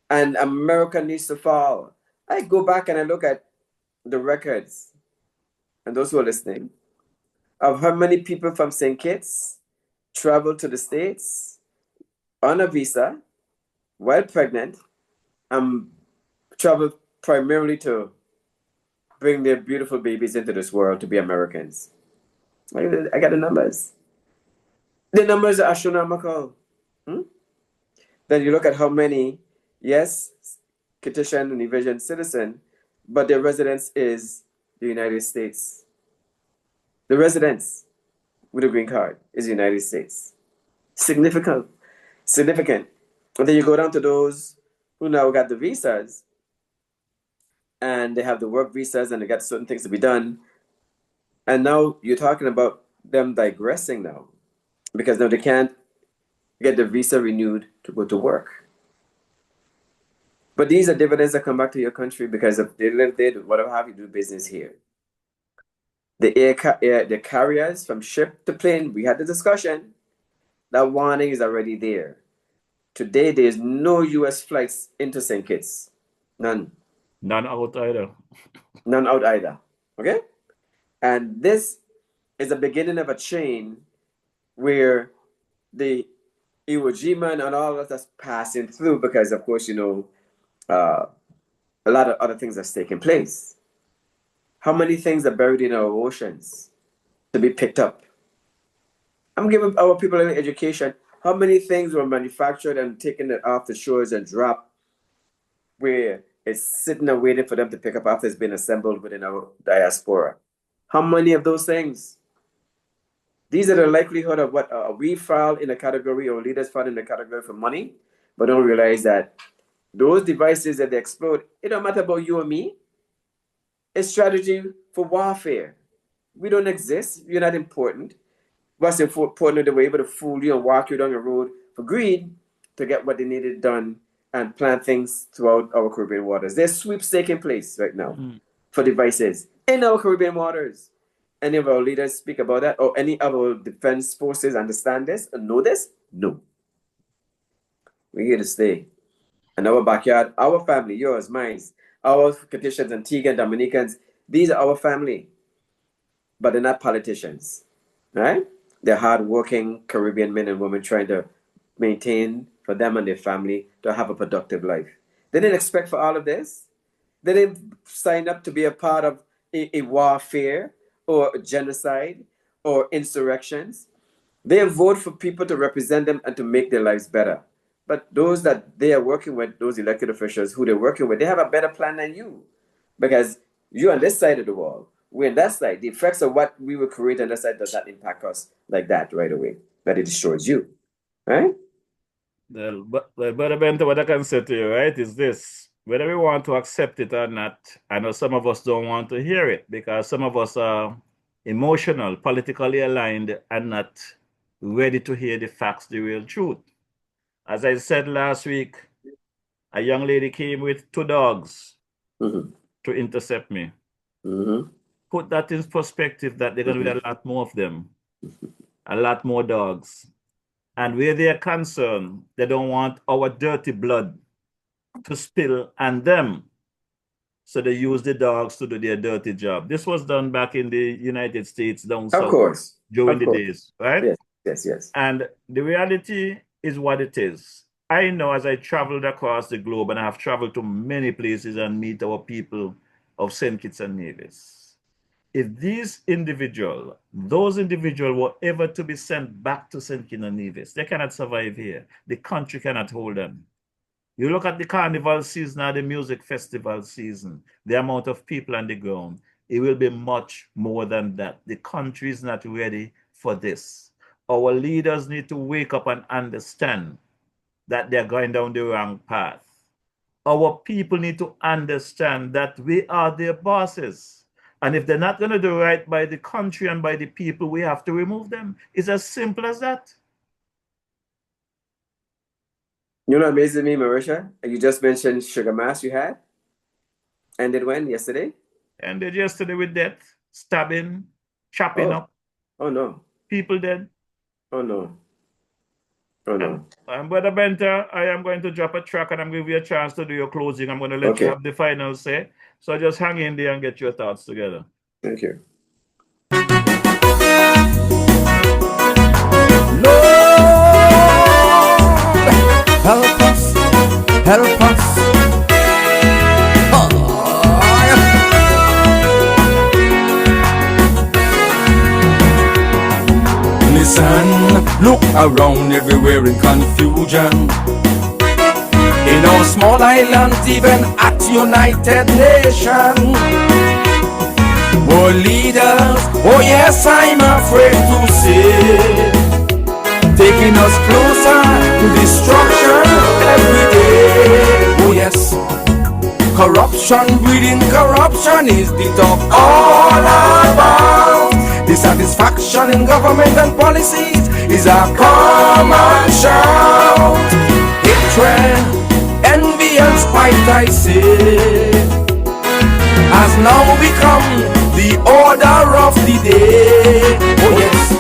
And America needs to fall. I go back and I look at the records, and those who are listening, of how many people from St. Kitts traveled to the States on a visa while pregnant, and traveled primarily to bring their beautiful babies into this world to be Americans. I got the numbers. The numbers are astronomical. Then you look at how many, yes, Kittitian and Eurasian citizen, but their residence is the United States. The residence with a green card is the United States. Significant. Significant. And then you go down to those who now got the visas and they have the work visas and they got certain things to be done. And now you're talking about them digressing now because now they can't get the visa renewed to go to work. But these are dividends that come back to your country because if they live there, whatever have you do business here. The carriers from ship to plane, we had the discussion. That warning is already there. Today, there's no U.S. flights into St. Kitts. None. None out either. None out either. Okay? And this is the beginning of a chain where the Iwo Jima and all of that's passing through because, of course, a lot of other things that's taking place. How many things are buried in our oceans to be picked up? I'm giving our people an education. How many things were manufactured and taken off the shores and dropped where it's sitting and waiting for them to pick up after it's been assembled within our diaspora? How many of those things? These are the likelihood of what we file in a category or leaders file in a category for money, but don't realize that those devices that they explode, it don't matter about you or me. It's strategy for warfare. We don't exist. You're not important. What's important is they were able to fool you and walk you down the road for greed to get what they needed done and plant things throughout our Caribbean waters. There's sweeps taking place right now for devices in our Caribbean waters. Any of our leaders speak about that or any of our defense forces understand this and know this? No. We're here to stay. In our backyard, our family, yours, mine, our Capuchins, Antigua, and Dominicans, these are our family. But they're not politicians, right? They're hardworking Caribbean men and women trying to maintain for them and their family to have a productive life. They didn't expect for all of this. They didn't sign up to be a part of a warfare or a genocide or insurrections. They vote for people to represent them and to make their lives better. But those that they are working with, those elected officials who they're working with, they have a better plan than you. Because you're on this side of the wall. We're on that side. The effects of what we will create on that side does not impact us like that right away. That it destroys you. Right? Well, Brother Bento, what I can say to you, right, is this. Whether we want to accept it or not, I know some of us don't want to hear it because some of us are emotional, politically aligned, and not ready to hear the facts, the real truth. As I said last week, a young lady came with 2 dogs to intercept me. Put that in perspective that there are going to be a lot more of them, a lot more dogs. And where they are concerned, they don't want our dirty blood to spill on them. So they use the dogs to do their dirty job. This was done back in the United States down south. Of course. During the days, right? Yes. And the reality is what it is. I know as I traveled across the globe, and I have traveled to many places and meet our people of St. Kitts and Nevis. If these individuals, those individuals were ever to be sent back to St. Kitts and Nevis, they cannot survive here. The country cannot hold them. You look at the carnival season or the music festival season, the amount of people on the ground, it will be much more than that. The country is not ready for this. Our leaders need to wake up and understand that they're going down the wrong path. Our people need to understand that we are their bosses. And if they're not going to do right by the country and by the people, we have to remove them. It's as simple as that. You know what amazes me, Marisha? You just mentioned Sugar Mass you had. Ended when? Yesterday? Ended yesterday with death, stabbing, chopping up. Oh, no. People dead. Oh, no. Oh, no. And Brother Benta, I am going to drop a track and I'm going to give you a chance to do your closing. I'm going to let you have the final say. So just hang in there and get your thoughts together. Thank you. Help us, help us. Listen, look around everywhere in confusion. In our small islands, even at United Nations. World leaders, oh yes, I'm afraid to say, taking us closer to destruction every day. Oh yes, corruption breeding corruption is the talk all about. Dissatisfaction in government and policies is a common shout. Hatred, envy and spite, I say, has now become the order of the day. Oh yes,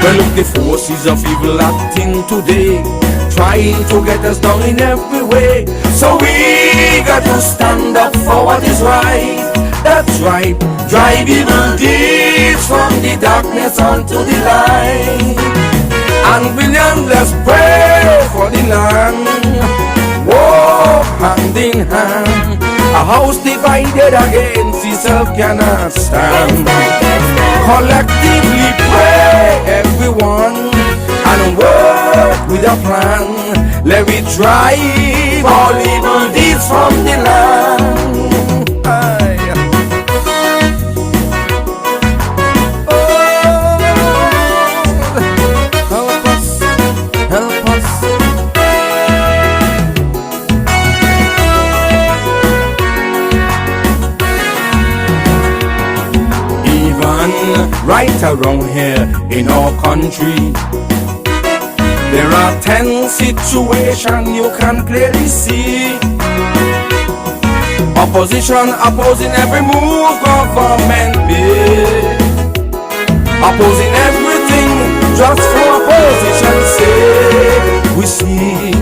well look, the forces of evil acting today, trying to get us down in every way. So we got to stand up for what is right. That's right, drive evil deeds from the darkness onto the light. And billions, let's pray for the land. Walk hand in hand. A house divided against itself cannot stand. Collectively pray, everyone, and work with a plan. Let me drive all evil deeds from the land. Right around here in our country, there are 10 situations you can clearly see. Opposition opposing every move government made, opposing everything just for opposition's sake. We see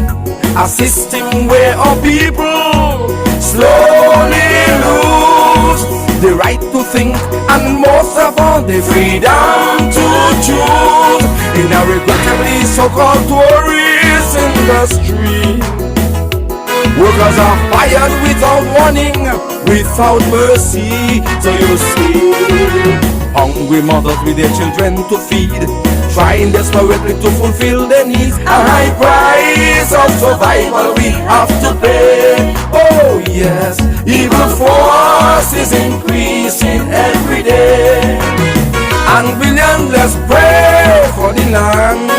a system where our people slowly lose the right to think, and most of all the freedom to choose. In a regrettably so-called tourist industry, workers are fired without warning, without mercy. So you see, hungry mothers with their children to feed, trying desperately to fulfill their needs. A high price of survival we have to pay. Oh yes, evil force is increasing every day. And billions, let's pray for the land.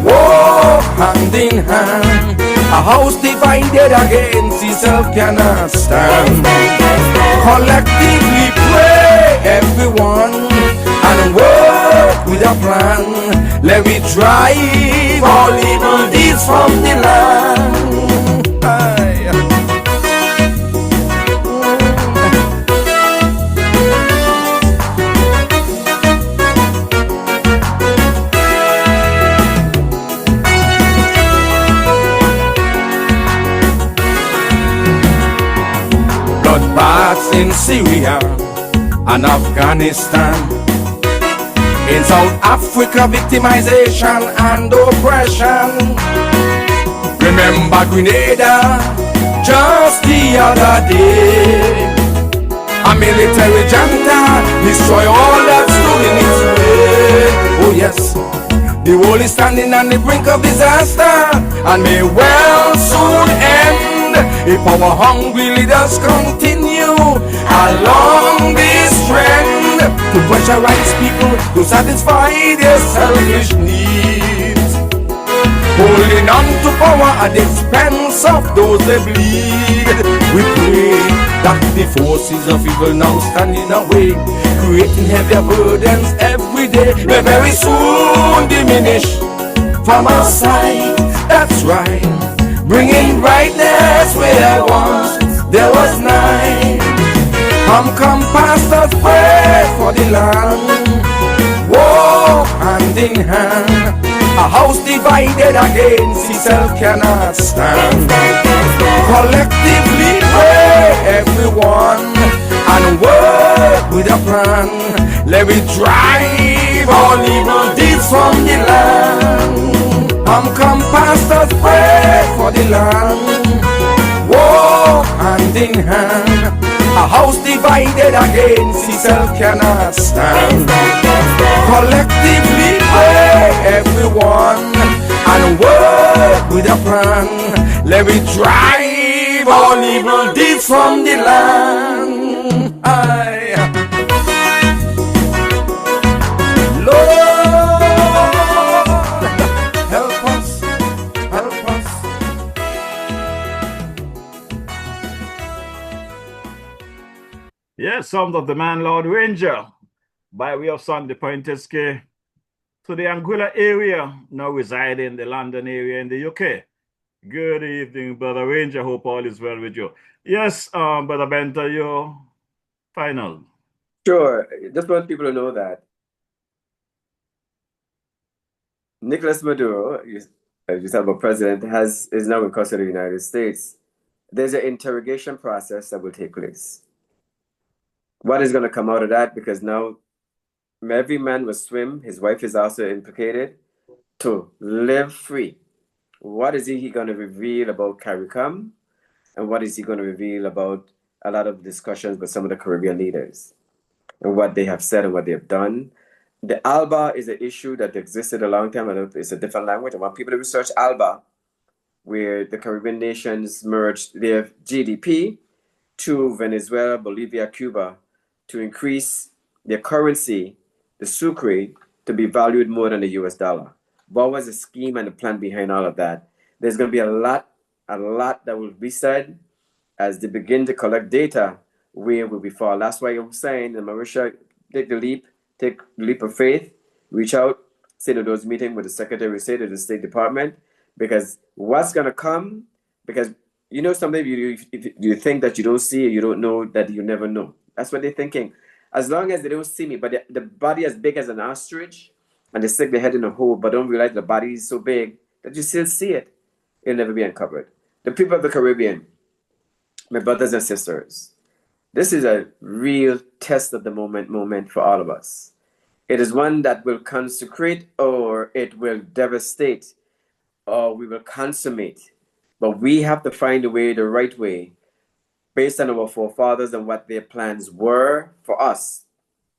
Walk hand in hand. A house divided against itself cannot stand. Collectively pray, everyone, and work with a plan. Let me drive all evil deeds from the land. Aye. Bloodbaths in Syria and Afghanistan, in South Africa, victimization and oppression. Remember Grenada just the other day. A military junta destroy all that stood in its way. Oh yes, the world is standing on the brink of disaster, and may well soon end if our hungry leaders continue along this trend to pressurize people to satisfy their selfish needs, holding on to power at the expense of those they bleed. We pray that the forces of evil now stand in our way, creating heavier burdens every day, may very soon diminish from our sight. That's right, bringing brightness where once there was night. Come, pastors, pray for the land. Walk hand in hand. A house divided against itself cannot stand. Collectively pray, everyone, and work with a plan. Let me drive all evil deeds from the land. Come, pastors, pray for the land. Walk hand in hand. A house divided against itself cannot stand. Collectively pray, everyone, and work with a plan. Let me drive all evil deeds from the land. Aye. Lord, Yes, sound of the man Lord Ranger by way of Sunday Pointeske to the Anguilla area, now reside in the London area in the UK. Good evening, Brother Ranger. Hope all is well with you. Yes, Brother Benter, your final. Sure. Just want people to know that Nicolas Maduro, you said about president, is now in custody of the United States. There's an interrogation process that will take place. What is going to come out of that? Because now every man will swim. His wife is also implicated to live free. What is he going to reveal about CARICOM? And what is he going to reveal about a lot of discussions with some of the Caribbean leaders and what they have said and what they have done? The ALBA is an issue that existed a long time. I know it's a different language. I want people to research ALBA, where the Caribbean nations merged their GDP to Venezuela, Bolivia, Cuba, to increase their currency, the sucre, to be valued more than the US dollar. What was the scheme and the plan behind all of that? There's going to be a lot that will be said as they begin to collect data. Where will we fall? That's why I'm saying, Marisha, take the leap of faith, reach out, sit in those meetings with the Secretary of State of the State Department, because what's going to come, because you know, something you think that you don't see, you don't know, that you never know. That's what they're thinking. As long as they don't see me, but the body as big as an ostrich, and they stick their head in a hole, but don't realize the body is so big that you still see it, it'll never be uncovered. The people of the Caribbean, my brothers and sisters, this is a real test of the moment for all of us. It is one that will consecrate, or it will devastate, or we will consummate. But we have to find a way, the right way, based on our forefathers and what their plans were for us,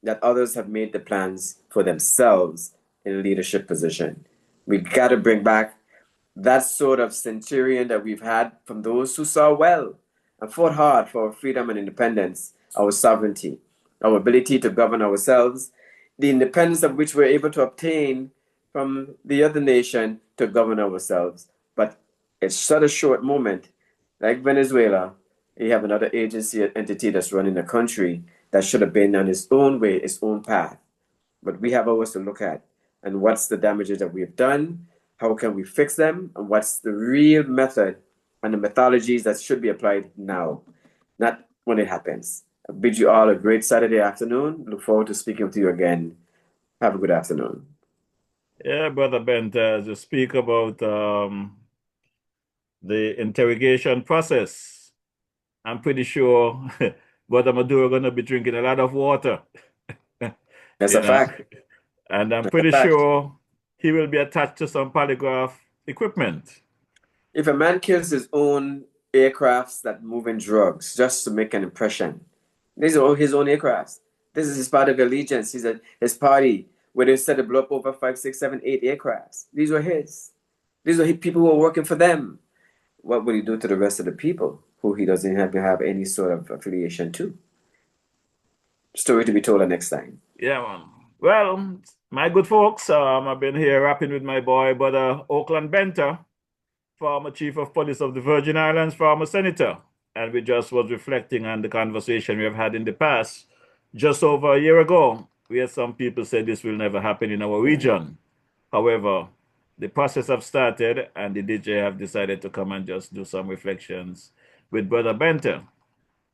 that others have made the plans for themselves in a leadership position. We've got to bring back that sort of centurion that we've had from those who saw well and fought hard for our freedom and independence, our sovereignty, our ability to govern ourselves, the independence of which we're able to obtain from the other nation to govern ourselves. But it's such a short moment, like Venezuela. You have another agency, entity that's running the country that should have been on its own way, its own path. But we have ours to look at. And what's the damages that we've done? How can we fix them? And what's the real method and the methodologies that should be applied now, not when it happens? I bid you all a great Saturday afternoon. Look forward to speaking with you again. Have a good afternoon. Yeah, Brother Bent, as you speak about the interrogation process, I'm pretty sure Brother Maduro going to be drinking a lot of water. That's a fact. And I'm pretty sure he will be attached to some polygraph equipment. If a man kills his own aircrafts that move in drugs just to make an impression, these are all his own aircrafts. This is his part of allegiance. He's at his party where they said to blow up over 5, 6, 7, 8 aircrafts. These were his. These are people who are working for them. What will he do to the rest of the people who he doesn't have any sort of affiliation to? Story to be told the next time. Yeah, man. Well, my good folks, I've been here rapping with my boy, Brother Oakland Benter, former Chief of Police of the Virgin Islands, former Senator. And we just was reflecting on the conversation we have had in the past. Just over a year ago, we had some people say this will never happen in our region. However, the process have started, and the DJ have decided to come and just do some reflections with Brother Benter.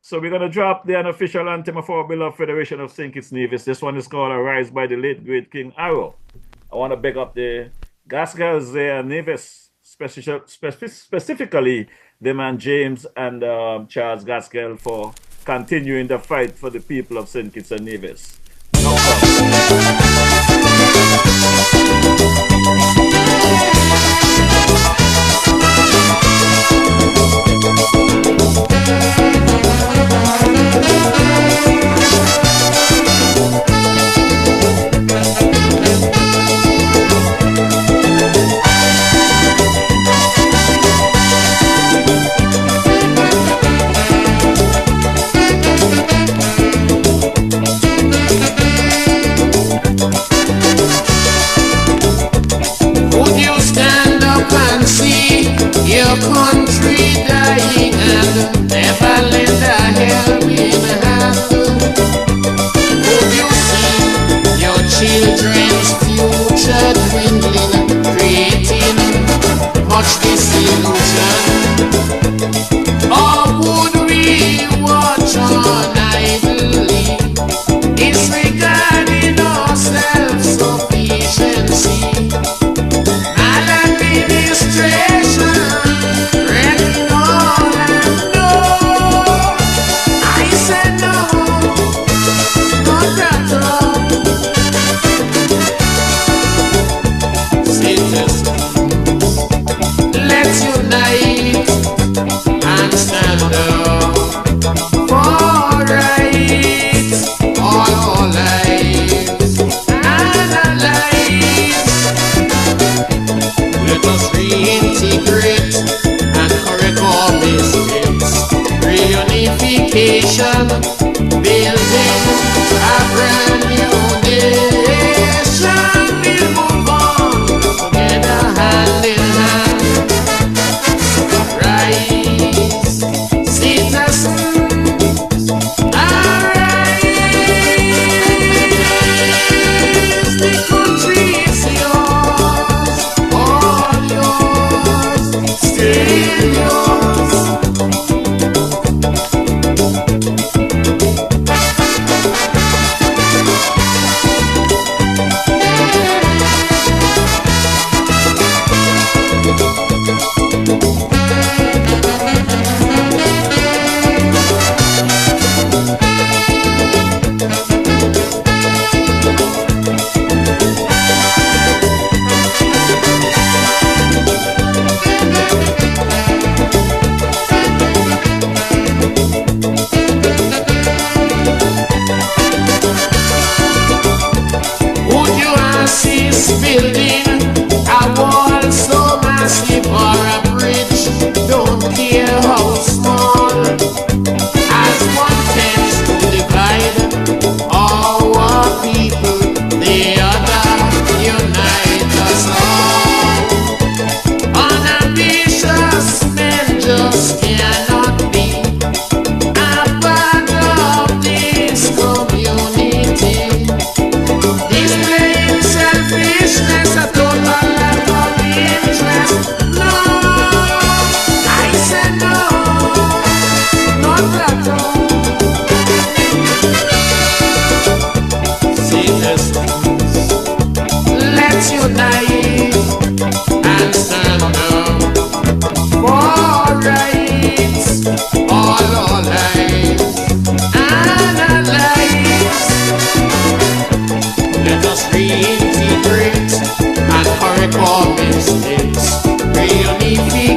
So we're going to drop the unofficial anthem of our beloved Federation of St. Kitts Nevis. This one is called Arise by the late great King Arrow. I want to beg up the Gascals there, Nevis, specifically the man James and Charles Gaskell for continuing the fight for the people of St. Kitts and Nevis. No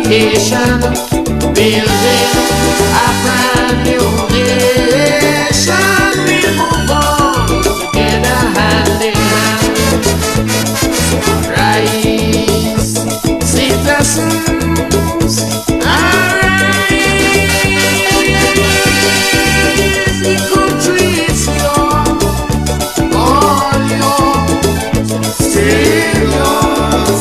unification, building a brand new nation. We move on together hand in hand. Rise, citizens, arise. The country is yours, all yours, still yours.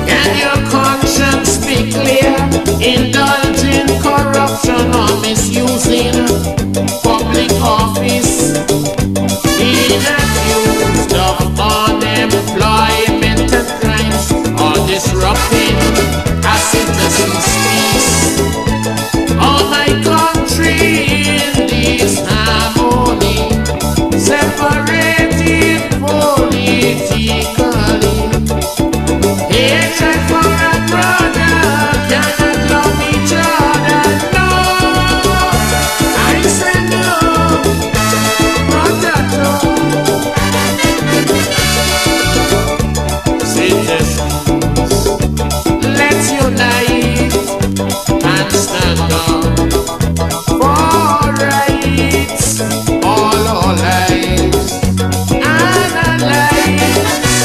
Can your conscience be clear? Indulging corruption or misusing public office, being accused of unemployment and crimes, or disrupting a citizen's peace. Oh, my country in disharmony, separated politically. Hatred for a brother, cannot love each other. No, I say no, potato. Citizens, let's unite and stand up for rights, all our lives and our lives.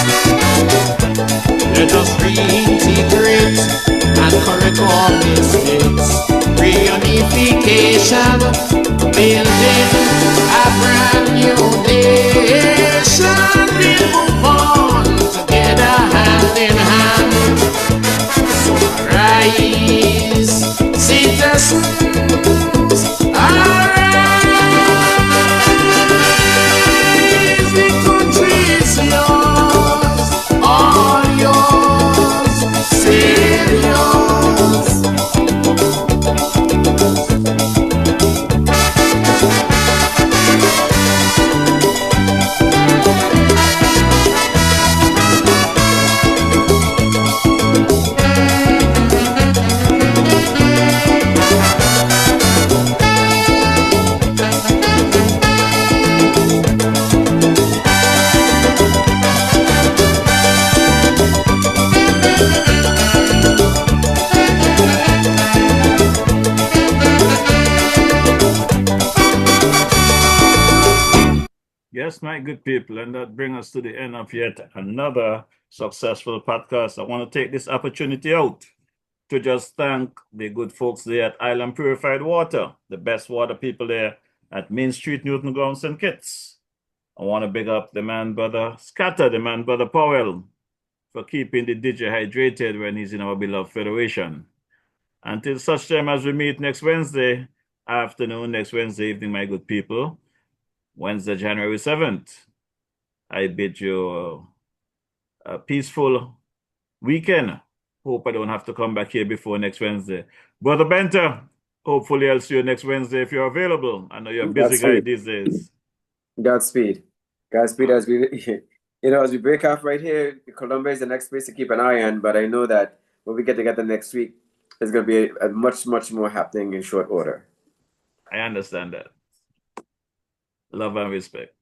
Let us reintegrate and correct our mistakes. Reunification, building a brand new nation. We move on together hand in hand. So rise, citizens, arise. The country is yours, all yours, still yours. Yes, my good people, and that brings us to the end of yet another successful podcast. I want to take this opportunity out to just thank the good folks there at Island Purified Water, the best water people there at Main Street, Newton Ground, St. Kitts. I want to big up the man brother Scatter, the man brother Powell, for keeping the DJ hydrated when he's in our beloved Federation. Until such time as we meet next Wednesday afternoon, next Wednesday evening, my good people, Wednesday, January 7th, I bid you a peaceful weekend. Hope I don't have to come back here before next Wednesday. Brother Benter, hopefully I'll see you next Wednesday if you're available. I know you're a busy guy these days. Godspeed. Godspeed as we, as we break off right here, Colombia is the next place to keep an eye on, but I know that when we get together next week, there's going to be a much, much more happening in short order. I understand that. Love and respect.